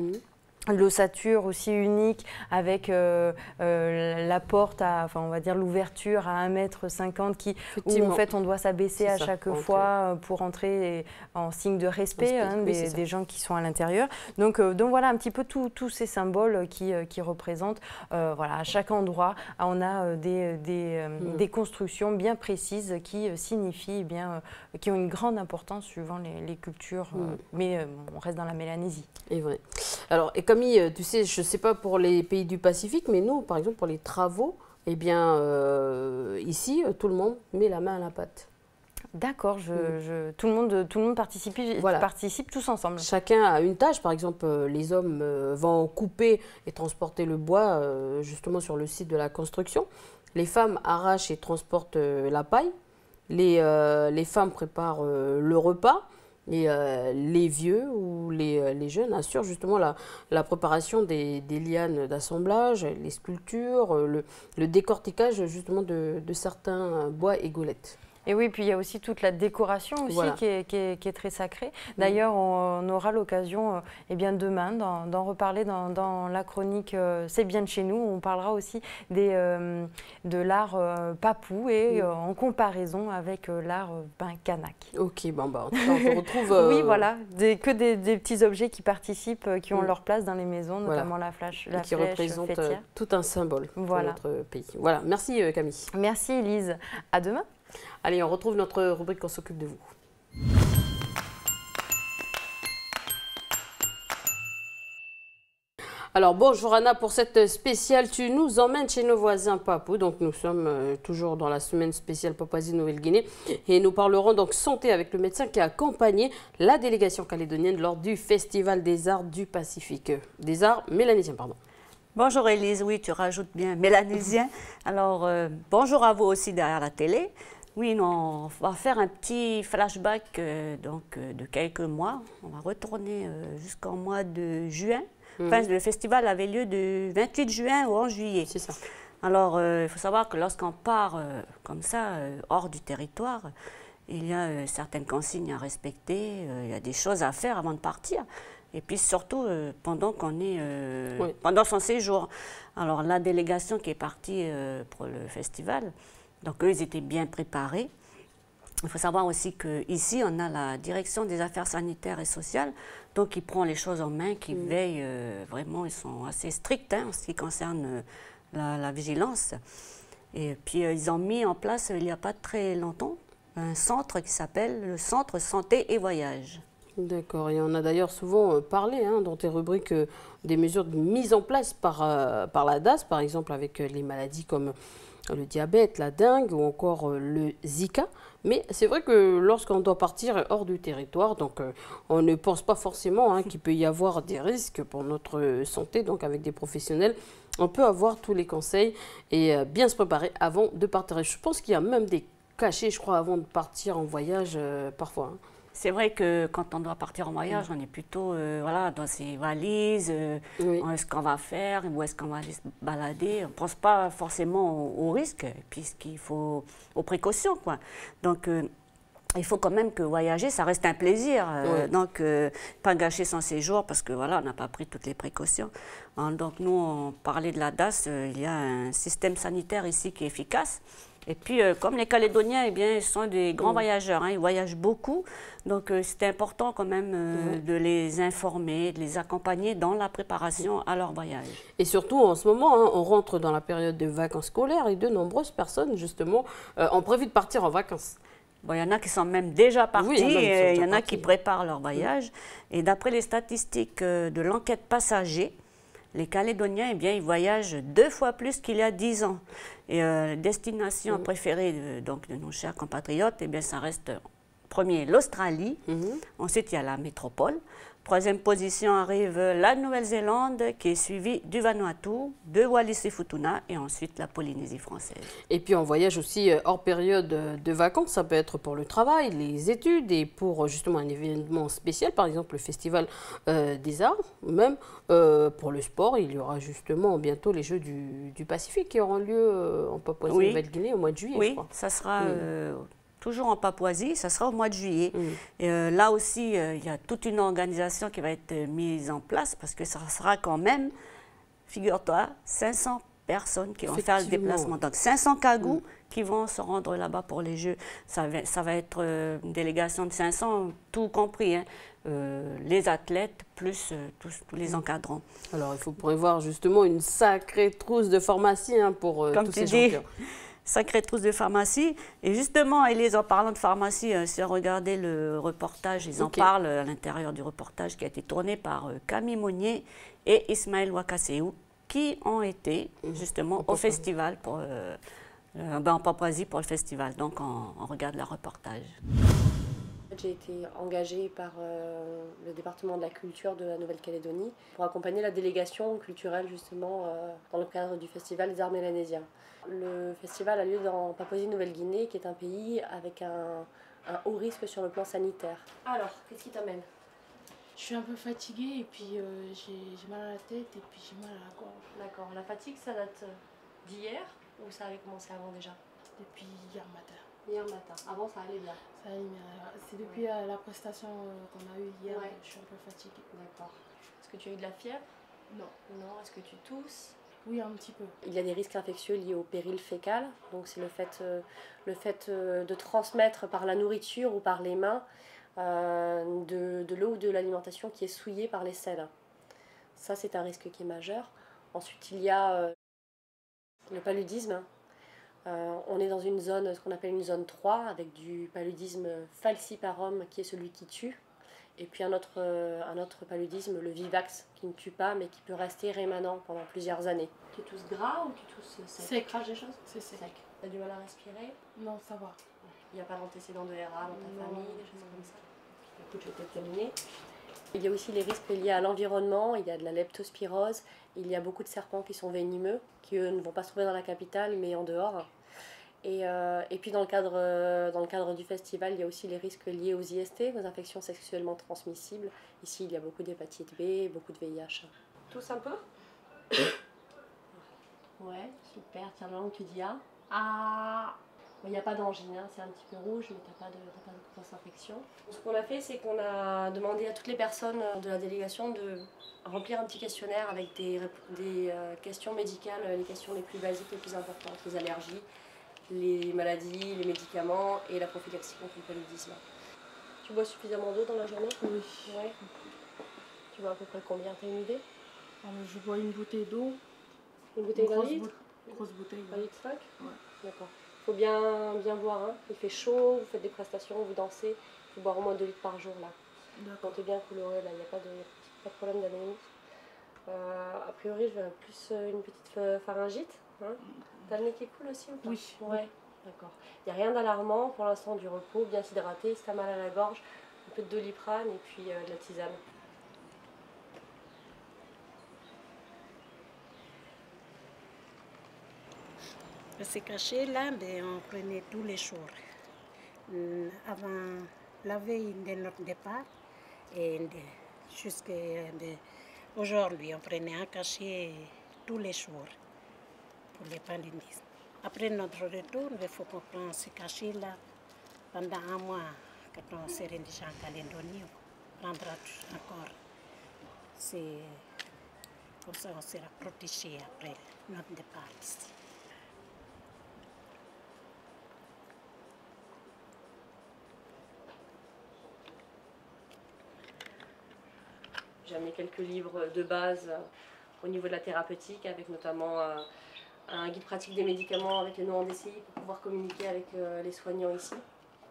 L'ossature aussi unique avec la porte, on va dire l'ouverture à 1,50 m où en fait on doit s'abaisser à chaque fois pour entrer en signe de respect des gens qui sont à l'intérieur. Donc voilà un petit peu tous ces symboles qui représentent, à chaque endroit on a des constructions bien précises qui signifient, qui ont une grande importance suivant les cultures, mais on reste dans la Mélanésie. Et vrai. Alors, et Camille, tu sais, je ne sais pas pour les pays du Pacifique, mais nous, par exemple, pour les travaux, eh bien, ici, tout le monde met la main à la pâte. D'accord, tout le monde participe tous ensemble. Chacun a une tâche. Par exemple, les hommes vont couper et transporter le bois justement sur le site de la construction. Les femmes arrachent et transportent la paille. Les femmes préparent le repas. Et les vieux ou les jeunes assurent justement la préparation des lianes d'assemblage, les sculptures, le décortiquage justement de certains bois et gaulettes. Et oui, puis il y a aussi toute la décoration aussi qui est très sacrée. D'ailleurs, on aura l'occasion demain d'en reparler dans la chronique C'est bien de chez nous. On parlera aussi de l'art papou et en comparaison avec l'art kanak. Ok, on te retrouve... Oui, voilà, des petits objets qui participent, qui ont leur place dans les maisons, notamment la flèche qui représente fêtière. Tout un symbole pour notre pays. Voilà, merci Camille. Merci Elise, à demain. Allez, on retrouve notre rubrique On s'occupe de vous. Alors bonjour Anna, pour cette spéciale, tu nous emmènes chez nos voisins papous. Donc nous sommes toujours dans la semaine spéciale Papouasie-Nouvelle-Guinée et nous parlerons donc santé avec le médecin qui a accompagné la délégation calédonienne lors du Festival des Arts du Pacifique. Des Arts mélanésiens, pardon. Bonjour Élise, oui tu rajoutes bien mélanésien. Alors bonjour à vous aussi derrière la télé. Oui, on va faire un petit flashback de quelques mois. On va retourner jusqu'au mois de juin. Enfin, le festival avait lieu du 28 juin au 11 juillet. C'est ça. Alors, il faut savoir que lorsqu'on part comme ça, hors du territoire, il y a certaines consignes à respecter, il y a des choses à faire avant de partir. Et puis surtout, pendant qu'on est pendant son séjour. Alors, la délégation qui est partie pour le festival, donc eux, ils étaient bien préparés. Il faut savoir aussi qu'ici, on a la direction des affaires sanitaires et sociales, donc ils prennent les choses en main, qui veillent vraiment, ils sont assez stricts en ce qui concerne la vigilance. Et puis ils ont mis en place, il n'y a pas très longtemps, un centre qui s'appelle le Centre Santé et Voyage. D'accord, et on a d'ailleurs souvent parlé dans tes rubriques des mesures mises en place par la DAS, par exemple avec les maladies comme le diabète, la dengue ou encore le Zika. Mais c'est vrai que lorsqu'on doit partir hors du territoire, donc on ne pense pas forcément qu'il peut y avoir des risques pour notre santé, donc avec des professionnels. On peut avoir tous les conseils et bien se préparer avant de partir. Je pense qu'il y a même des cachets, je crois, avant de partir en voyage parfois. C'est vrai que quand on doit partir en voyage, on est plutôt voilà, dans ses valises, est-ce qu'on va faire, où est-ce qu'on va aller se balader. On ne pense pas forcément au risque, puisqu'il faut aux précautions, quoi. Donc, il faut quand même que voyager, ça reste un plaisir. Donc, pas gâcher son séjour parce que voilà, on n'a pas pris toutes les précautions. Donc, nous, on parlait de la DAS, il y a un système sanitaire ici qui est efficace. Et puis, comme les Calédoniens, eh bien, ils sont des grands voyageurs, ils voyagent beaucoup. Donc, c'est important quand même de les informer, de les accompagner dans la préparation à leur voyage. Et surtout, en ce moment, on rentre dans la période de vacances scolaires et de nombreuses personnes, justement, ont prévu de partir en vacances. Bon, il y en a qui sont même déjà partis, et il y en a qui préparent leur voyage. Et d'après les statistiques de l'enquête passager, les Calédoniens, eh bien, ils voyagent 2 fois plus qu'il y a 10 ans. Et destination préférée de nos chers compatriotes, eh bien, ça reste premier l'Australie, ensuite il y a la métropole. 3e position arrive la Nouvelle-Zélande, qui est suivie du Vanuatu, de Wallis et Futuna, et ensuite la Polynésie française. Et puis on voyage aussi hors période de vacances, ça peut être pour le travail, les études, et pour justement un événement spécial, par exemple le Festival des Arts, ou même pour le sport, il y aura justement bientôt les Jeux du Pacifique qui auront lieu en Papouasie-Nouvelle-Guinée au mois de juillet, je crois. Ça sera... toujours en Papouasie, ça sera au mois de juillet. Et là aussi, il y a toute une organisation qui va être mise en place parce que ça sera quand même, figure-toi, 500 personnes qui vont faire le déplacement. Donc 500 Cagous qui vont se rendre là-bas pour les Jeux. Ça va être une délégation de 500, tout compris, les athlètes plus tous les encadrants. Alors il faut prévoir justement une sacrée trousse de pharmacie pour tous ces champions. Sacrée trousse de pharmacie. Et justement, Élise, en parlant de pharmacie, si on regardait le reportage, ils en parlent à l'intérieur du reportage qui a été tourné par Camille Monnier et Ismaël Wakaseou, qui ont été justement au festival, en Papouasie pour le festival. Donc, on regarde le reportage. J'ai été engagée par le département de la culture de la Nouvelle-Calédonie pour accompagner la délégation culturelle justement dans le cadre du festival des Arts mélanésiens. Le festival a lieu dans Papouasie-Nouvelle-Guinée, qui est un pays avec un haut risque sur le plan sanitaire. Alors, qu'est-ce qui t'amène? Je suis un peu fatiguée et puis j'ai mal à la tête et puis j'ai mal à la gorge. D'accord. La fatigue, ça date d'hier ou ça avait commencé avant déjà? Depuis hier matin. Hier matin. Avant, ça allait bien? Ça allait bien. C'est depuis la prestation qu'on a eue hier, je suis un peu fatiguée. D'accord. Est-ce que tu as eu de la fièvre? Non. Non. Est-ce que tu tousses? Oui, un petit peu. Il y a des risques infectieux liés au péril fécal. Donc c'est le fait de transmettre par la nourriture ou par les mains de l'eau ou de l'alimentation qui est souillée par les selles. Ça, c'est un risque qui est majeur. Ensuite, il y a le paludisme. On est dans une zone, ce qu'on appelle une zone 3, avec du paludisme falciparum qui est celui qui tue. Et puis un autre paludisme, le vivax, qui ne tue pas mais qui peut rester rémanent pendant plusieurs années. Tu tousses gras ou tu tousses sec? Sec. Tu craches des choses? C'est sec. Tu as du mal à respirer? Non, ça va. Il n'y a pas d'antécédent de RA dans ta famille, des choses comme ça? Écoute, je vais t'examiner. Il y a aussi les risques liés à l'environnement, il y a de la leptospirose, il y a beaucoup de serpents qui sont venimeux, qui eux ne vont pas se trouver dans la capitale mais en dehors. Et puis dans le cadre du festival, il y a aussi les risques liés aux IST, aux infections sexuellement transmissibles. Ici, il y a beaucoup d'hépatite B, beaucoup de VIH. Tousse un peu? Ouais, super. Tiens, la langue, tu dis ah. Il n'y a pas d'angine, c'est un petit peu rouge, mais tu n'as pas de grosse infection. Ce qu'on a fait, c'est qu'on a demandé à toutes les personnes de la délégation de remplir un petit questionnaire avec des questions médicales, les questions les plus basiques, les plus importantes, les allergies, les maladies, les médicaments et la prophylaxie contre le paludisme. Tu bois suffisamment d'eau dans la journée? Oui. Ouais. Tu bois à peu près combien? T'as une idée? Je bois une bouteille d'eau Une bouteille d'un litre? Grosse bouteille. 1,5 litre? Ouais. D'accord. Il faut bien boire. Hein. Il fait chaud, vous faites des prestations, vous dansez. Il faut boire au moins 2 litres par jour là. Sentez bien coloré, là, il n'y a pas de problème d'anémie. A priori, je verrais plus une petite pharyngite. Hein. T'as le nez qui coule aussi ou pas? Oui. Ouais, d'accord. Il n'y a rien d'alarmant, pour l'instant du repos, bien s'hydrater, si t'as mal à la gorge, un peu de Doliprane et puis de la tisane. Ce cachet-là, on prenait tous les jours. Avant la veille de notre départ et jusqu'à aujourd'hui, on prenait un cachet tous les jours pour les paludismes. Après notre retour, il faut qu'on prenne ce cachet-là pendant un mois. Quand on sera déjà en Calédonie, on prendra encore. C'est comme ça qu'on sera protégé après notre départ ici. J'ai amené quelques livres de base au niveau de la thérapeutique, avec notamment un guide pratique des médicaments avec les noms en DCI pour pouvoir communiquer avec les soignants ici.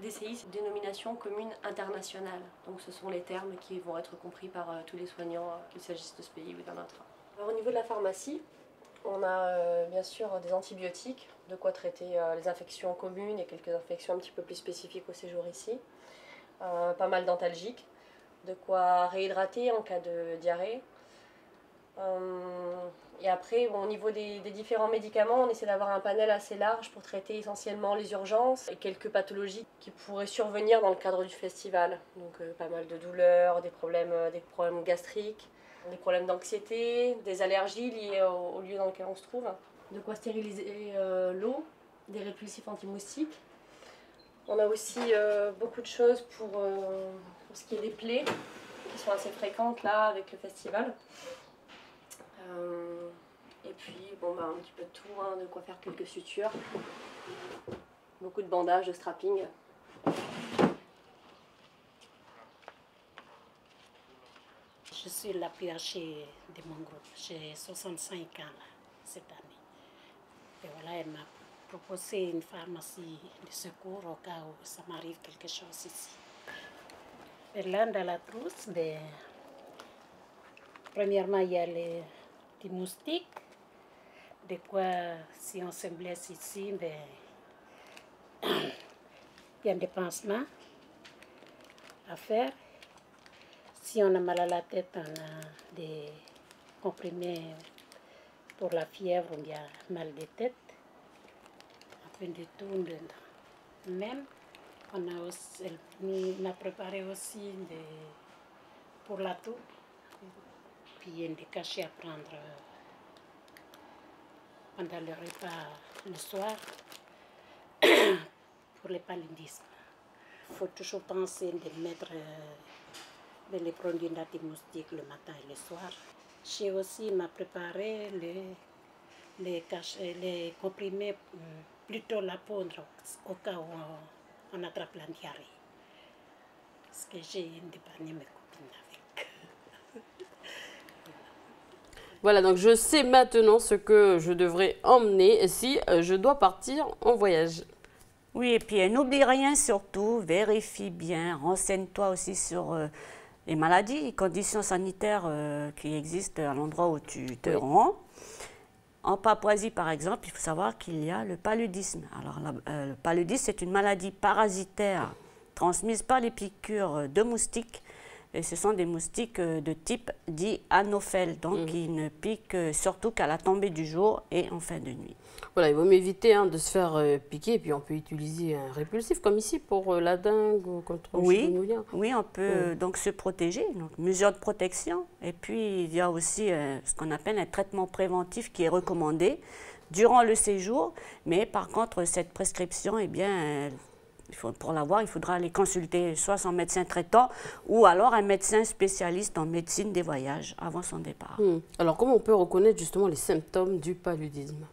DCI, c'est une dénomination commune internationale, donc ce sont les termes qui vont être compris par tous les soignants, qu'il s'agisse de ce pays ou d'un autre. Alors, au niveau de la pharmacie, on a bien sûr des antibiotiques, de quoi traiter les infections communes et quelques infections un petit peu plus spécifiques au séjour ici. Pas mal d'antalgiques, de quoi réhydrater en cas de diarrhée. Et après, bon, au niveau des différents médicaments, on essaie d'avoir un panel assez large pour traiter essentiellement les urgences et quelques pathologies qui pourraient survenir dans le cadre du festival. Donc pas mal de douleurs, des problèmes gastriques, des problèmes d'anxiété, des allergies liées au lieu dans lequel on se trouve. De quoi stériliser l'eau, des répulsifs anti-moustiques. On a aussi beaucoup de choses pour ce qui est des plaies, qui sont assez fréquentes là avec le festival. Et puis bon, un petit peu de tout, hein, de quoi faire quelques sutures. Beaucoup de bandages, de strapping. Je suis la plus âgée de mon groupe. J'ai 65 ans là, cette année. Et voilà, elle m'a proposé une pharmacie de secours au cas où ça m'arrive quelque chose ici. Et là, dans la trousse, premièrement, il y a les petits moustiques. De quoi, si on se blesse ici, il y a des pansements à faire. Si on a mal à la tête, on a des comprimés pour la fièvre ou bien mal de tête. Un peu de tout dedans. Même, on a préparé aussi pour la toux. Puis il y a des cachets à prendre pendant le repas le soir pour les paludismes. Il faut toujours penser de mettre les produits anti-moustiques le matin et le soir. J'ai aussi préparé les comprimés, plutôt la poudre, au cas où on attrape la diarrhée. Parce que j'ai dépanné mes copines avec. Voilà, donc je sais maintenant ce que je devrais emmener si je dois partir en voyage. Oui, et puis n'oublie rien surtout, vérifie bien, renseigne-toi aussi sur les maladies, les conditions sanitaires qui existent à l'endroit où tu te rends. En Papouasie, par exemple, il faut savoir qu'il y a le paludisme. Alors, le paludisme, c'est une maladie parasitaire transmise par les piqûres de moustiques. Et ce sont des moustiques de type dit anophèle, donc qui ne piquent surtout qu'à la tombée du jour et en fin de nuit. Voilà, il vaut mieux éviter de se faire piquer, et puis on peut utiliser un répulsif comme ici pour la dengue ou contre le chikungunya. Oui, on peut donc se protéger, donc mesures de protection. Et puis il y a aussi ce qu'on appelle un traitement préventif qui est recommandé durant le séjour, mais par contre cette prescription, eh bien, pour l'avoir, il faudra aller consulter soit son médecin traitant ou alors un médecin spécialiste en médecine des voyages avant son départ. Alors, comment on peut reconnaître justement les symptômes du paludisme?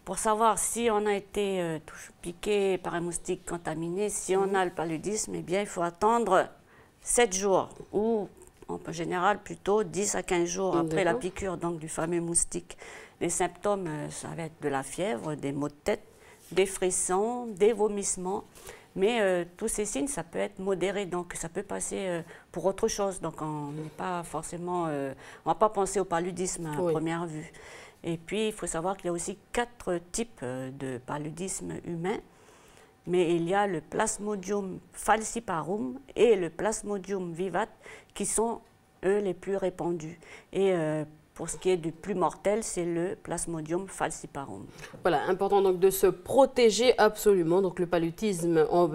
Pour savoir si on a été piqué par un moustique contaminé, si on a le paludisme, eh bien, il faut attendre 7 jours ou en général plutôt 10 à 15 jours après la piqûre donc, du fameux moustique. Les symptômes, ça va être de la fièvre, des maux de tête, des frissons, des vomissements. Mais tous ces signes, ça peut être modéré, donc ça peut passer pour autre chose. Donc on n'est pas forcément, on ne va pas penser au paludisme à première vue. Et puis il faut savoir qu'il y a aussi 4 types de paludisme humain. Mais il y a le Plasmodium falciparum et le Plasmodium vivax qui sont, eux, les plus répandus. Et pour ce qui est du plus mortel, c'est le Plasmodium falciparum. Voilà, important donc de se protéger absolument. Donc le paludisme, on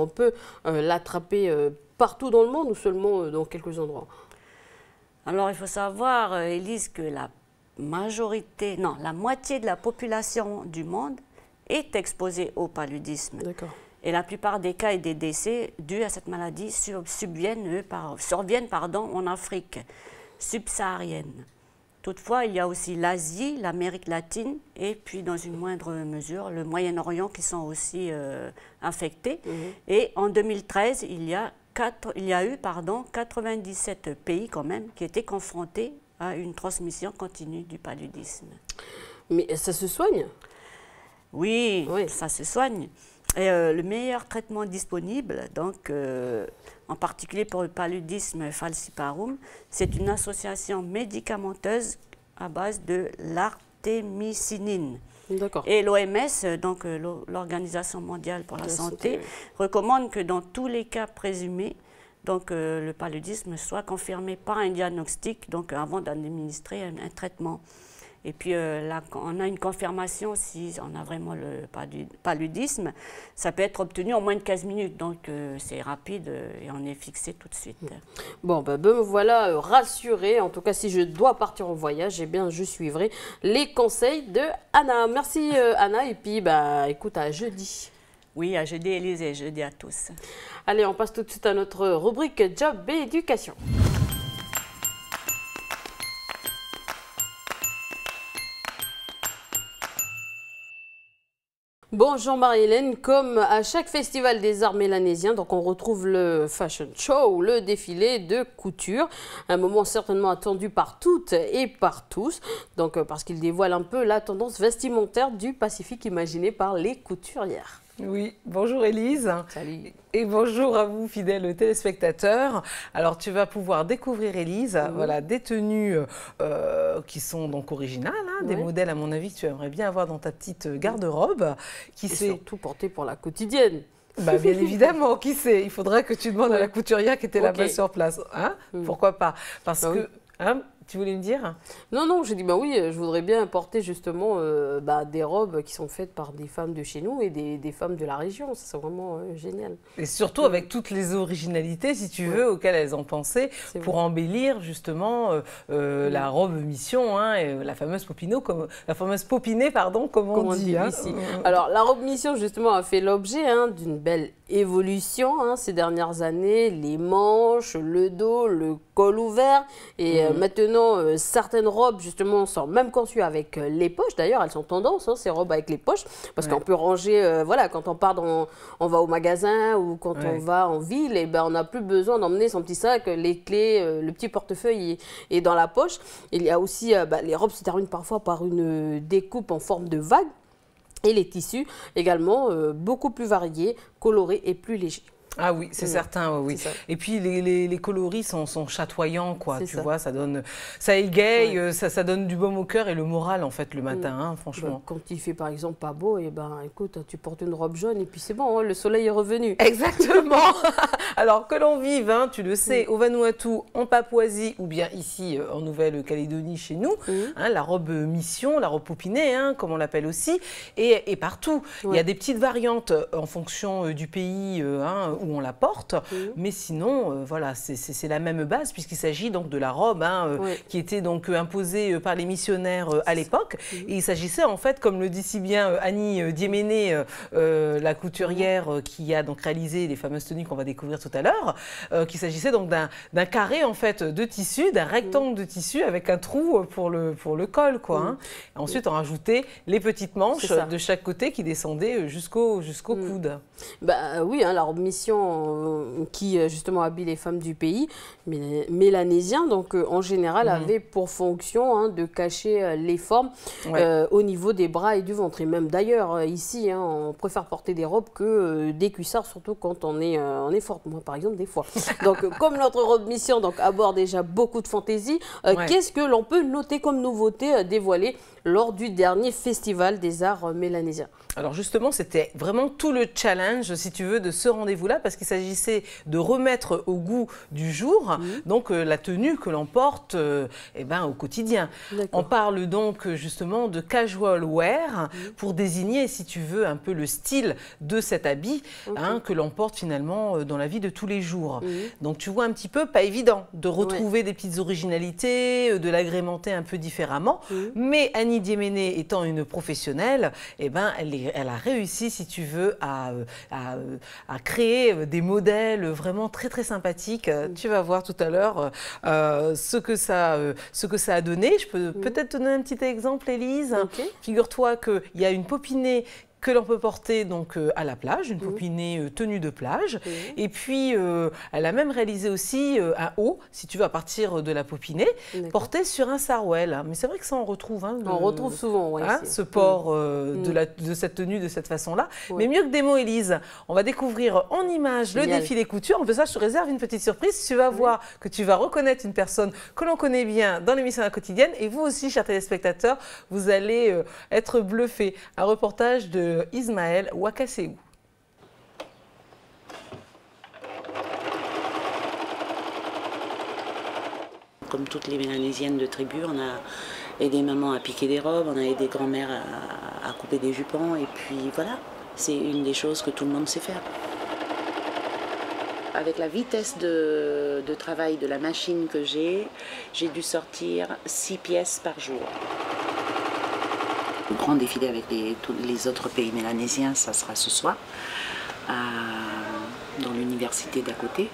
peut l'attraper partout dans le monde ou seulement dans quelques endroits? Alors il faut savoir, Élise, que la moitié de la population du monde est exposée au paludisme. D'accord. Et la plupart des cas et des décès dus à cette maladie surviennent en Afrique subsaharienne. Toutefois, il y a aussi l'Asie, l'Amérique latine et puis dans une moindre mesure le Moyen-Orient qui sont aussi affectés. Et en 2013, il y a eu 97 pays quand même qui étaient confrontés à une transmission continue du paludisme. Mais ça se soigne? Oui, ça se soigne. Et le meilleur traitement disponible, donc, en particulier pour le paludisme falciparum, c'est une association médicamenteuse à base de l'artémisinine. Et l'OMS, donc l'Organisation mondiale pour la santé, recommande que dans tous les cas présumés, donc, le paludisme soit confirmé par un diagnostic donc, avant d'administrer un traitement. Et puis là, on a une confirmation si on a vraiment le paludisme. Ça peut être obtenu en moins de 15 minutes, donc c'est rapide et on est fixé tout de suite. Bon, me voilà rassurée. En tout cas, si je dois partir en voyage, eh bien, je suivrai les conseils de Anna. Merci Anna, et puis écoute, à jeudi. Oui, à jeudi Élise et jeudi à tous. Allez, on passe tout de suite à notre rubrique Job et Éducation. Bonjour Marie-Hélène, comme à chaque festival des arts mélanésiens, donc on retrouve le fashion show, le défilé de couture, un moment certainement attendu par toutes et par tous, donc parce qu'il dévoile un peu la tendance vestimentaire du Pacifique imaginée par les couturières. Oui, bonjour Élise. Salut. Et bonjour à vous, fidèles téléspectateurs. Alors, tu vas pouvoir découvrir, Élise, voilà, des tenues qui sont donc originales, des modèles, à mon avis, que tu aimerais bien avoir dans ta petite garde-robe. Et surtout portée pour la quotidienne. Bien évidemment, qui sait? Il faudrait que tu demandes à la couturière qui était là-bas sur place. Hein? Pourquoi pas? Parce que... Hein, tu voulais me dire? Non, j'ai dit oui, je voudrais bien porter justement des robes qui sont faites par des femmes de chez nous et des femmes de la région. C'est vraiment génial. Et surtout avec toutes les originalités, si tu veux, auxquelles elles ont pensé pour embellir justement la robe mission, et la fameuse popinée, comme on dit ici. Alors la robe mission justement a fait l'objet d'une belle évolution ces dernières années, les manches, le dos, le col ouvert et maintenant certaines robes justement sont même conçues avec les poches. D'ailleurs elles sont tendance ces robes avec les poches parce qu'on peut ranger, quand on part on va au magasin ou quand on va en ville, et on n'a plus besoin d'emmener son petit sac, les clés, le petit portefeuille est dans la poche. Il y a aussi les robes se terminent parfois par une découpe en forme de vague. Et les tissus également beaucoup plus variés, colorés et plus légers. Ah oui, c'est certain, oui. Et puis les coloris sont chatoyants, quoi. Tu vois, ça égaye, ça donne du baume au cœur et le moral, en fait, le matin, franchement. Quand il fait, par exemple, pas beau, écoute, tu portes une robe jaune et puis c'est bon, le soleil est revenu. Exactement. Alors, que l'on vive, tu le sais, au Vanuatu, en Papouasie ou bien ici, en Nouvelle-Calédonie, chez nous, la robe mission, la robe popinée, comme on l'appelle aussi, et partout. Il y a des petites variantes en fonction du pays où on la porte, mais sinon, voilà, c'est la même base puisqu'il s'agit donc de la robe qui était donc imposée par les missionnaires à l'époque. Et il s'agissait en fait, comme le dit si bien Annie Diéméné, la couturière qui a donc réalisé les fameuses tenues qu'on va découvrir tout à l'heure, qu'il s'agissait donc d'un carré en fait de tissu, d'un rectangle de tissu avec un trou pour le col, quoi. Ensuite, on rajoutait les petites manches de chaque côté qui descendaient jusqu'au coude. Oui, la robe mission mission qui justement habille les femmes du pays, mélanésien, donc en général avait pour fonction de cacher les formes au niveau des bras et du ventre. Et même d'ailleurs ici, on préfère porter des robes que des cuissards, surtout quand on est forte. Moi par exemple des fois. Donc comme notre robe mission aborde déjà beaucoup de fantaisie, qu'est-ce que l'on peut noter comme nouveauté dévoilée lors du dernier festival des arts mélanésiens? Alors justement, c'était vraiment tout le challenge, si tu veux, de ce rendez-vous-là, parce qu'il s'agissait de remettre au goût du jour donc la tenue que l'on porte au quotidien. On parle donc justement de casual wear pour désigner, si tu veux, un peu le style de cet habit que l'on porte finalement dans la vie de tous les jours. Donc tu vois un petit peu, pas évident de retrouver des petites originalités, de l'agrémenter un peu différemment, mais Annie Diéméné étant une professionnelle, elle a réussi, si tu veux, à créer des modèles vraiment très très sympathiques. Tu vas voir tout à l'heure ce que ça a donné. Je peux peut-être te donner un petit exemple, Élise. Figure-toi qu'il y a une popinée que l'on peut porter donc à la plage, une popinée tenue de plage. Et puis, elle a même réalisé aussi un haut, si tu veux, à partir de la popinée, porté sur un sarouel. Mais c'est vrai que ça, on retrouve. On retrouve souvent, ce port de cette tenue de cette façon-là. Mais mieux que des mots, Élise, on va découvrir en images le défilé couture. En plus, ça, je te réserve une petite surprise. Tu vas voir que tu vas reconnaître une personne que l'on connaît bien dans l'émission La Quotidienne. Et vous aussi, chers téléspectateurs, vous allez être bluffés. Un reportage de Ismaël Wakaseou. Comme toutes les mélanésiennes de tribu, on a aidé maman à piquer des robes, on a aidé grand-mère à couper des jupons, et puis voilà, c'est une des choses que tout le monde sait faire. Avec la vitesse de travail de la machine que j'ai dû sortir 6 pièces par jour. Le grand défilé avec tous les autres pays mélanésiens, ça sera ce soir, dans l'université d'à côté.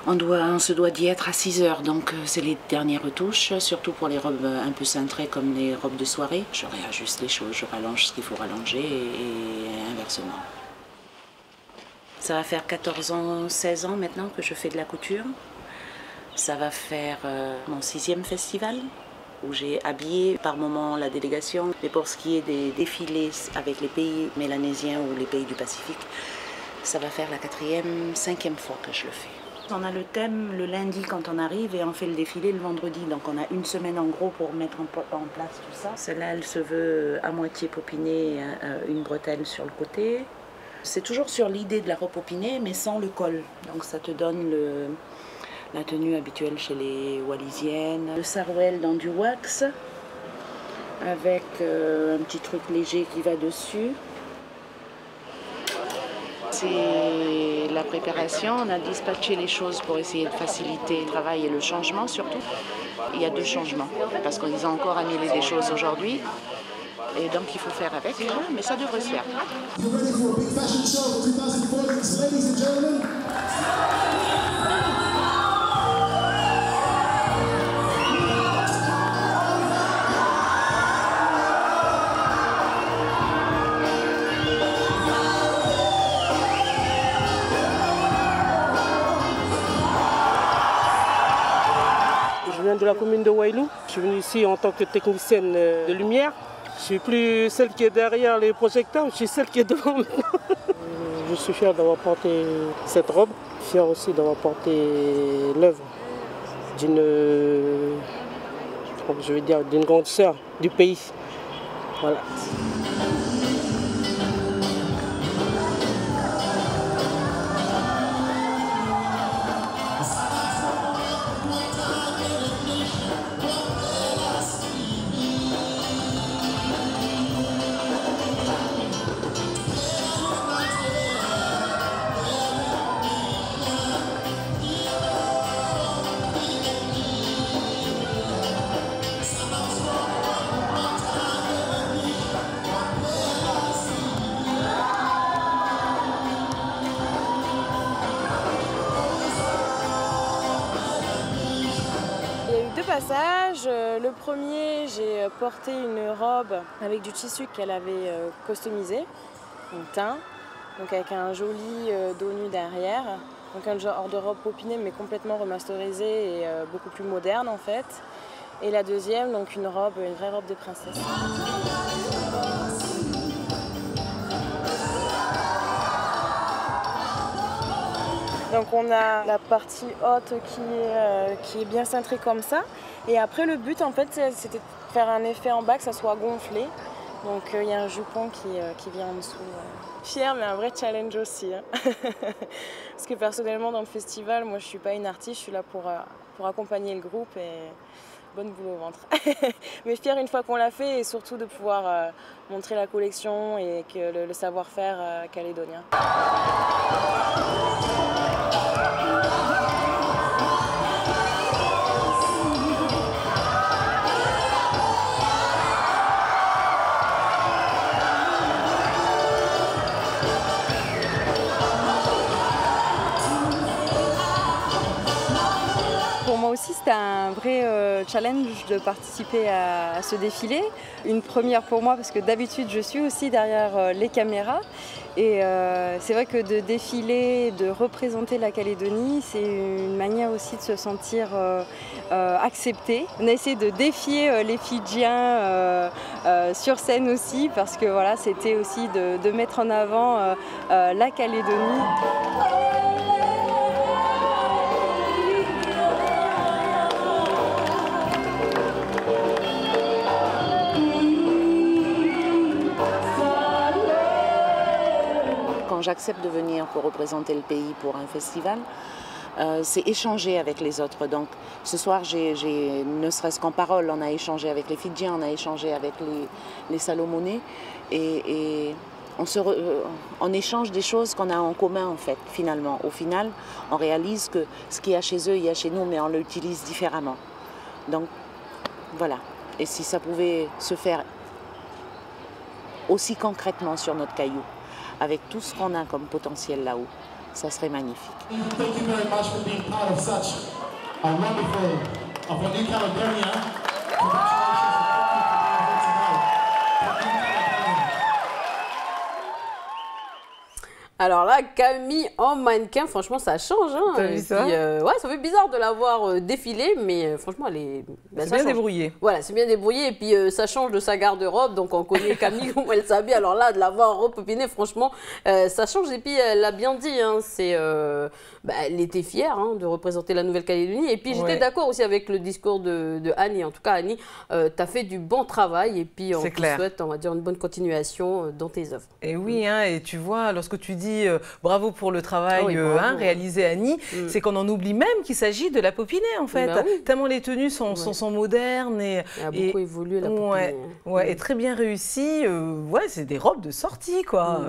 On se doit d'y être à 6 heures, donc c'est les dernières retouches, surtout pour les robes un peu cintrées comme les robes de soirée. Je réajuste les choses, je rallonge ce qu'il faut rallonger et inversement. Ça va faire 14 ans, 16 ans maintenant que je fais de la couture. Ça va faire mon 6e festival, où j'ai habillé par moment la délégation. Mais pour ce qui est des défilés avec les pays mélanésiens ou les pays du Pacifique, ça va faire la 4e, 5e fois que je le fais. On a le thème le lundi quand on arrive et on fait le défilé le vendredi. Donc on a une semaine en gros pour mettre en place tout ça. Celle-là, elle se veut à moitié popinée, une bretelle sur le côté. C'est toujours sur l'idée de la robe popinée, mais sans le col. Donc ça te donne la tenue habituelle chez les Wallisiennes. Le sarouel dans du wax, avec un petit truc léger qui va dessus. C'est la préparation, on a dispatché les choses pour essayer de faciliter le travail et le changement surtout. Il y a 2 changements, parce qu'ils ont encore annulé des choses aujourd'hui. Et donc il faut faire avec, mais ça devrait se faire. Je viens de la commune de Wailou. Je suis venue ici en tant que technicienne de lumière. Je suis plus celle qui est derrière les projecteurs, je suis celle qui est devant maintenant. Je suis fier d'avoir porté cette robe, fier aussi d'avoir porté l'œuvre d'une grande sœur du pays. Voilà. Le premier, j'ai porté une robe avec du tissu qu'elle avait customisé, en teint. donc avec un joli dos nu derrière. Donc un genre de robe popinée mais complètement remasterisée et beaucoup plus moderne en fait. Et la deuxième, donc une vraie robe de princesse. Donc on a la partie haute qui est bien cintrée comme ça. Et après le but en fait c'était de faire un effet en bas que ça soit gonflé. Donc il y a un jupon qui vient en dessous. Fière mais un vrai challenge aussi. Hein. Parce que personnellement dans le festival, moi je suis pas une artiste, je suis là pour accompagner le groupe et bonne boule au ventre. Mais fière une fois qu'on l'a fait et surtout de pouvoir montrer la collection et que le savoir-faire calédonien. Pour moi aussi, c'était un vrai challenge de participer à ce défilé. Une première pour moi parce que d'habitude, je suis aussi derrière les caméras. Et c'est vrai que de défiler, de représenter la Calédonie, c'est une manière aussi de se sentir accepté. On a essayé de défier les Fidjiens sur scène aussi parce que voilà, c'était aussi de mettre en avant la Calédonie. Quand j'accepte de venir pour représenter le pays pour un festival, c'est échanger avec les autres. Donc ce soir, ne serait-ce qu'en parole, on a échangé avec les Fidjiens, on a échangé avec les Salomonais et on échange des choses qu'on a en commun en fait, finalement. Au final, on réalise que ce qu'il y a chez eux, il y a chez nous, mais on l'utilise différemment. Donc voilà. Et si ça pouvait se faire aussi concrètement sur notre caillou, avec tout ce qu'on a comme potentiel là-haut, ça serait magnifique. Thank you very much for being part of such a wonderful, of a New Caledonia. Alors là, Camille en mannequin, franchement, ça change. Hein. T'as vu ça? Ouais, ça fait bizarre de la voir défiler, mais franchement, elle est... c'est bien débrouillé. Voilà, c'est bien débrouillé. Et puis, ça change de sa garde-robe. Donc, on connaît Camille, comment elle s'habille. Alors là, de la voir repopiner, franchement, ça change. Et puis, elle l'a bien dit. Hein, elle était fière de représenter la Nouvelle-Calédonie. Et puis, j'étais d'accord aussi avec le discours de Annie. En tout cas, Annie, tu as fait du bon travail. Et puis, on te souhaite, on va dire, une bonne continuation dans tes œuvres. Et oui, hein, et tu vois, lorsque tu dis bravo pour le travail réalisé Annie, c'est qu'on en oublie même qu'il s'agit de la popinée en fait. Tellement les tenues sont modernes et beaucoup évolué la popinée. Et très bien réussi. C'est des robes de sortie quoi.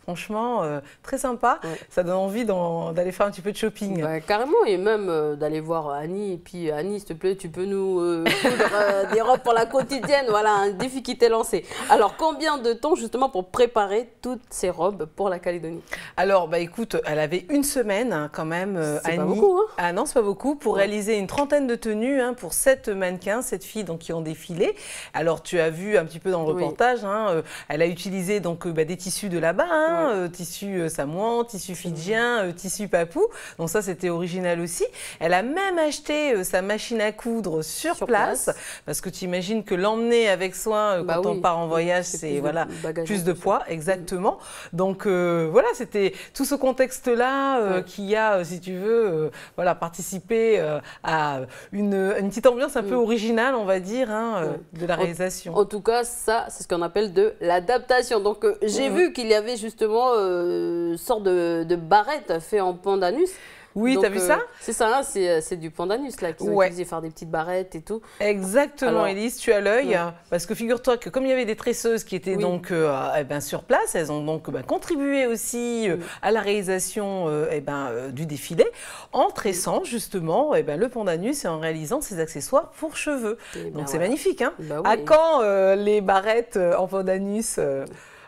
Franchement, très sympa. Ça donne envie d'aller faire un petit peu de shopping. Carrément, et même d'aller voir Annie. Et puis Annie, s'il te plaît, tu peux nous coudre des robes pour la quotidienne. Voilà, un défi qui t'est lancé. Alors, combien de temps justement pour préparer toutes ces robes pour la Calédonie? Alors, écoute, elle avait une semaine quand même, c'est Annie. Pas beaucoup, hein. Ah non, c'est pas beaucoup, pour réaliser une trentaine de tenues pour 7 mannequins, 7 filles donc, qui ont défilé. Alors, tu as vu un petit peu dans le reportage, elle a utilisé donc, des tissus de là-bas, tissus samoan, tissus fidjiens, tissus papous. Donc ça, c'était original aussi. Elle a même acheté sa machine à coudre sur place, parce que tu imagines que l'emmener avec soi quand on part en voyage, c'est plus de poids, exactement. Donc, voilà, c'était tout ce contexte-là qui a, si tu veux, participé à une petite ambiance un peu originale, on va dire, de la réalisation. En tout cas, ça, c'est ce qu'on appelle de l'adaptation. Donc, j'ai vu qu'il y avait justement une sorte de barrette fait en pandanus. Oui, tu as vu ça? C'est ça, c'est du pandanus là, qu'ils ont utilisé faire des petites barrettes et tout. Exactement. Alors, Élise, tu as l'œil, parce que figure-toi que comme il y avait des tresseuses qui étaient donc sur place, elles ont donc contribué aussi à la réalisation du défilé, en tressant justement le pandanus et en réalisant ses accessoires pour cheveux. Donc c'est magnifique, hein? À quand les barrettes en pandanus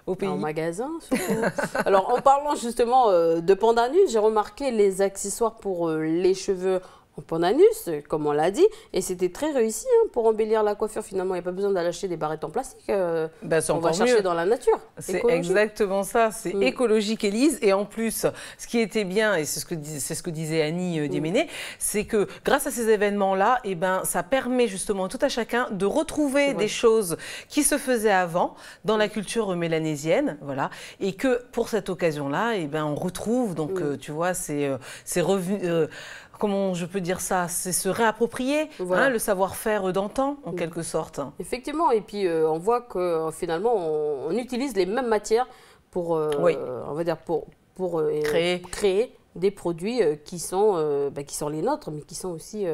au pays? En magasin, surtout. Alors, en parlant justement de pandanus, j'ai remarqué les accessoires pour les cheveux en pandanus, comme on l'a dit, et c'était très réussi hein, pour embellir la coiffure finalement. Il n'y a pas besoin d'aller acheter des barrettes en plastique. On va chercher dans la nature. C'est exactement ça, c'est écologique, Élise. Et en plus, ce qui était bien, et c'est ce que disait Annie Diéméné, c'est que grâce à ces événements-là, eh ben, ça permet justement à tout à chacun de retrouver des choses qui se faisaient avant dans la culture mélanésienne, voilà, et que pour cette occasion-là, eh ben, on retrouve, donc tu vois, c'est revenus... comment je peux dire ça, c'est se réapproprier hein, le savoir-faire d'antan, en quelque sorte. Effectivement, et puis on voit que finalement, on utilise les mêmes matières pour, on va dire pour créer des produits qui sont les nôtres, mais qui sont aussi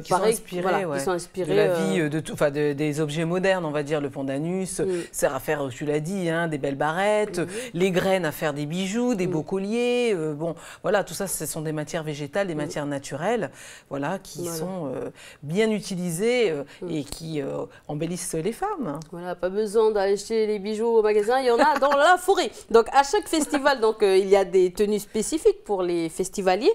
pareil, qui sont inspirés de la vie, des objets modernes, on va dire. Le pandanus sert à faire, tu l'as dit, hein, des belles barrettes, les graines à faire des bijoux, des beaux colliers. Bon, voilà, tout ça, ce sont des matières végétales, des matières naturelles, voilà, qui sont bien utilisées et qui embellissent les femmes. Voilà, pas besoin d'aller acheter les bijoux au magasin, il y en a dans la forêt. Donc, à chaque festival, il y a des tenues spécifiques pour les festivaliers.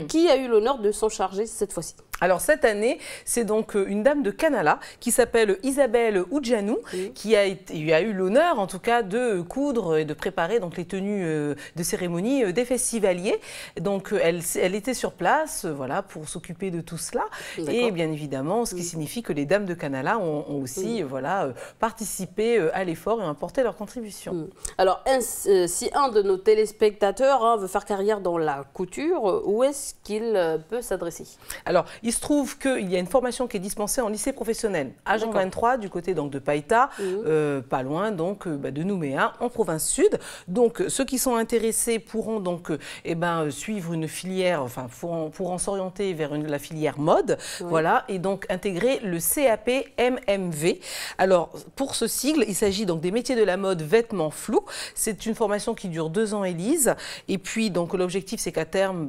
Qui a eu l'honneur de s'en charger cette fois-ci? Alors cette année, c'est donc une dame de Canala qui s'appelle Isabelle Oudjanou qui a eu l'honneur en tout cas de coudre et de préparer donc les tenues de cérémonie des festivaliers. Donc elle était sur place voilà, pour s'occuper de tout cela et bien évidemment ce qui signifie que les dames de Canala ont aussi voilà, participé à l'effort et ont apporté leur contribution. Alors si un de nos téléspectateurs veut faire carrière dans la couture, où est-ce qu'il peut s'adresser? Alors, il se trouve qu'il y a une formation qui est dispensée en lycée professionnel à Jean 23 du côté donc, de Païta, pas loin donc de Nouméa, en province sud. Donc ceux qui sont intéressés pourront donc suivre une filière, enfin pourront s'orienter vers la filière mode, voilà, et donc intégrer le CAP MMV. Alors pour ce sigle, il s'agit donc des métiers de la mode vêtements flous. C'est une formation qui dure 2 ans, Élise. Et puis donc l'objectif c'est qu'à terme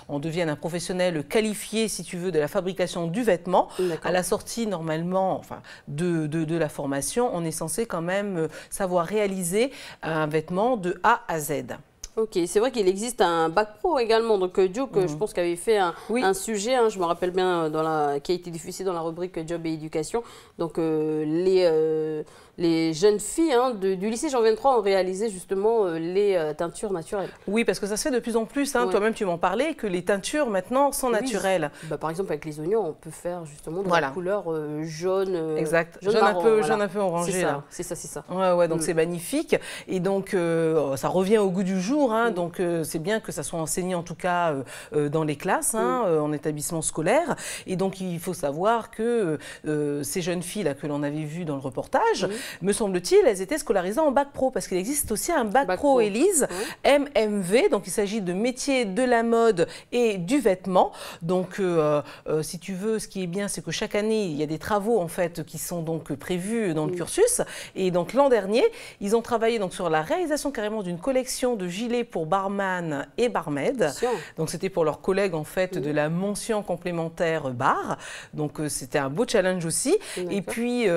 on devienne un professionnel qualifié, si tu veux, de la fabrication du vêtement. À la sortie, normalement, de la formation, on est censé quand même savoir réaliser un vêtement de A à Z. Ok, c'est vrai qu'il existe un bac pro également. Donc Duke, je pense qu'il avait fait un sujet, hein, je me rappelle bien, qui a été diffusé dans la rubrique Job et Éducation. Donc les jeunes filles du lycée Jean 23 ont réalisé justement les teintures naturelles. Oui, parce que ça se fait de plus en plus. Hein, toi-même, tu m'en parlais, que les teintures maintenant sont naturelles. Par exemple, avec les oignons, on peut faire justement de la couleur jaune. Exact. Jaune un peu orangé. C'est ça. Ouais, donc c'est magnifique. Et donc, ça revient au goût du jour. Hein, donc, c'est bien que ça soit enseigné en tout cas dans les classes, en établissement scolaire. Et donc, il faut savoir que ces jeunes filles-là que l'on avait vues dans le reportage, me semble-t-il, elles étaient scolarisées en bac pro, parce qu'il existe aussi un bac pro, Élise, MMV, donc il s'agit de métiers de la mode et du vêtement. Donc, si tu veux, ce qui est bien, c'est que chaque année, il y a des travaux, en fait, qui sont donc prévus dans le cursus. Et donc, l'an dernier, ils ont travaillé donc, sur la réalisation carrément d'une collection de gilets pour barman et barmaid. Donc, c'était pour leurs collègues, en fait, de la mention complémentaire bar. Donc, c'était un beau challenge aussi. Et puis,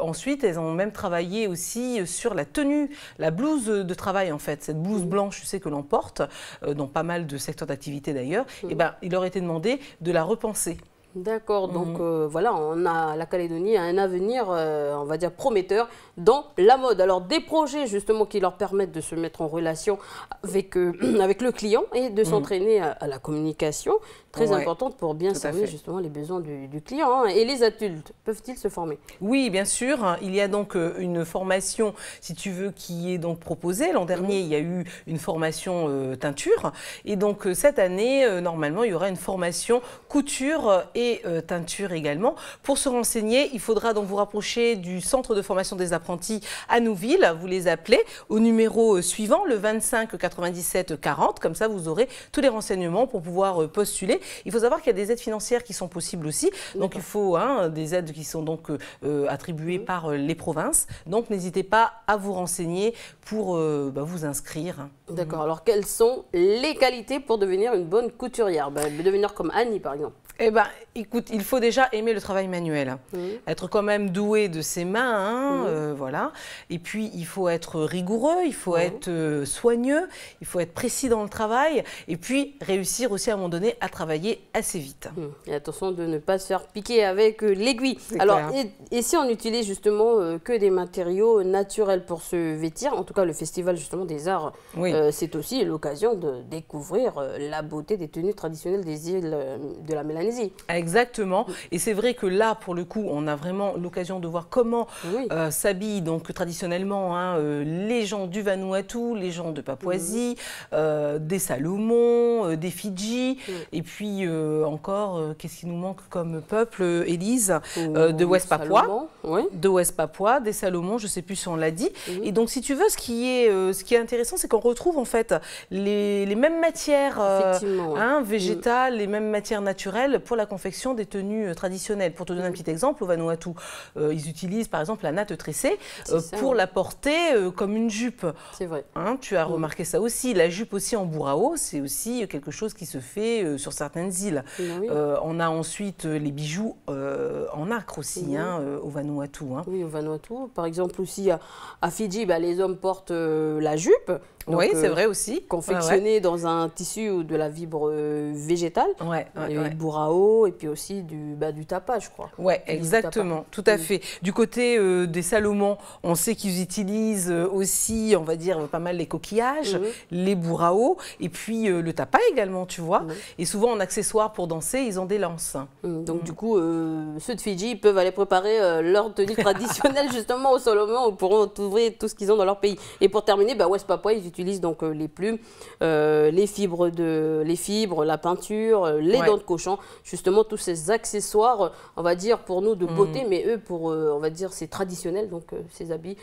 ensuite, elles ont même travaillé aussi sur la tenue, la blouse de travail en fait, cette blouse blanche, tu sais, que l'on porte dans pas mal de secteurs d'activité d'ailleurs, et il leur était demandé de la repenser. D'accord, donc voilà, la Calédonie a un avenir, on va dire, prometteur dans la mode. Alors, des projets justement qui leur permettent de se mettre en relation avec le client et de s'entraîner à la communication, très importante pour bien cerner justement les besoins du client. Hein. Et les adultes, peuvent-ils se former? Oui, bien sûr. Il y a donc une formation, si tu veux, qui est donc proposée. L'an dernier, il y a eu une formation teinture. Et donc, cette année, normalement, il y aura une formation couture et teinture également. Pour se renseigner, il faudra donc vous rapprocher du centre de formation des apprentis à Nouville. Vous les appelez au numéro suivant, le 25 97 40. Comme ça, vous aurez tous les renseignements pour pouvoir postuler. Il faut savoir qu'il y a des aides financières qui sont possibles aussi. Donc, il faut des aides qui sont donc attribuées par les provinces. Donc, n'hésitez pas à vous renseigner pour vous inscrire. D'accord. Alors, quelles sont les qualités pour devenir une bonne couturière? Devenir comme Annie, par exemple. Eh bien, écoute, il faut déjà aimer le travail manuel. Être quand même doué de ses mains, hein, voilà. Et puis, il faut être rigoureux, il faut être soigneux, il faut être précis dans le travail. Et puis, réussir aussi à un moment donné à travailler assez vite. Et attention de ne pas se faire piquer avec l'aiguille. Alors, et si on utilise justement que des matériaux naturels pour se vêtir, en tout cas, le Festival justement des Arts, c'est aussi l'occasion de découvrir la beauté des tenues traditionnelles des îles de la Mélanésie. Exactement. Et c'est vrai que là, pour le coup, on a vraiment l'occasion de voir comment s'habillent donc traditionnellement hein, les gens du Vanuatu, les gens de Papouasie, des Salomon, des Fidji, et puis encore, qu'est-ce qui nous manque comme peuple, Élise, de West Papua, de West Papua, des Salomon, je ne sais plus si on l'a dit. Et donc, si tu veux, ce qui est intéressant, c'est qu'on retrouve en fait les mêmes matières hein, végétales, les mêmes matières naturelles pour la confection des tenues traditionnelles. Pour te donner un petit exemple, au Vanuatu, ils utilisent par exemple la natte tressée pour la porter comme une jupe. C'est vrai. Hein, tu as remarqué ça aussi. La jupe aussi en burao, c'est aussi quelque chose qui se fait sur certaines îles. On a ensuite les bijoux en nacre aussi hein, au Vanuatu. Hein. Oui, au Vanuatu. Par exemple aussi à Fidji, les hommes portent la jupe. Donc, oui, c'est vrai aussi. Confectionnée dans un tissu ou de la fibre végétale. Le burao et puis aussi du tapa, je crois. Oui, exactement, tout à fait. Du côté des Salomon, on sait qu'ils utilisent aussi, on va dire, pas mal les coquillages, les burao et puis le tapa également, tu vois. Et souvent, en accessoire pour danser, ils ont des lances. Donc, du coup, ceux de Fidji peuvent aller préparer leur tenue traditionnelle justement au Salomon où pourront trouver tout ce qu'ils ont dans leur pays. Et pour terminer, West Papua, ils utilisent donc les plumes, les fibres, la peinture, les dents de cochon, justement tous ces accessoires, on va dire pour nous de beauté, mais eux pour, on va dire, c'est traditionnel, donc ces habits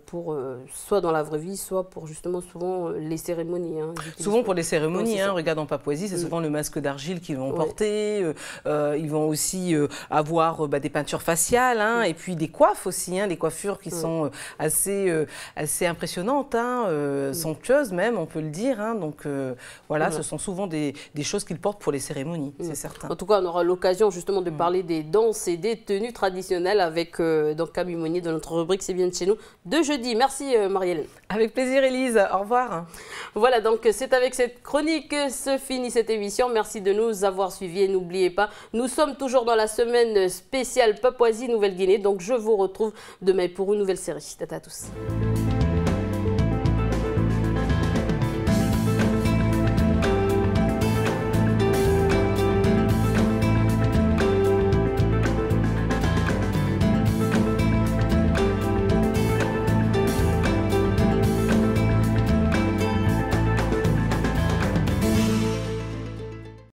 pour soit dans la vraie vie, soit pour justement souvent les cérémonies. Hein, souvent pour les cérémonies, hein, regarde en Papouasie, c'est souvent le masque d'argile qu'ils vont porter, ils vont aussi avoir des peintures faciales, hein, et puis des coiffes aussi, hein, des coiffures qui sont assez impressionnantes, hein, somptueuses même, on peut le dire. Hein, donc voilà, ce sont souvent des choses qu'ils portent pour les cérémonies, c'est certain. En tout cas, on aura l'occasion justement de parler des danses et des tenues traditionnelles avec donc Camille Monnier de notre rubrique C'est bien de chez nous de jeudi. Merci Marie-Hélène. Avec plaisir Élise, au revoir. Voilà, donc c'est avec cette chronique que se finit cette émission. Merci de nous avoir suivis et n'oubliez pas, nous sommes toujours dans la semaine spéciale Papouasie-Nouvelle-Guinée. Donc je vous retrouve demain pour une nouvelle série. Tata à tous.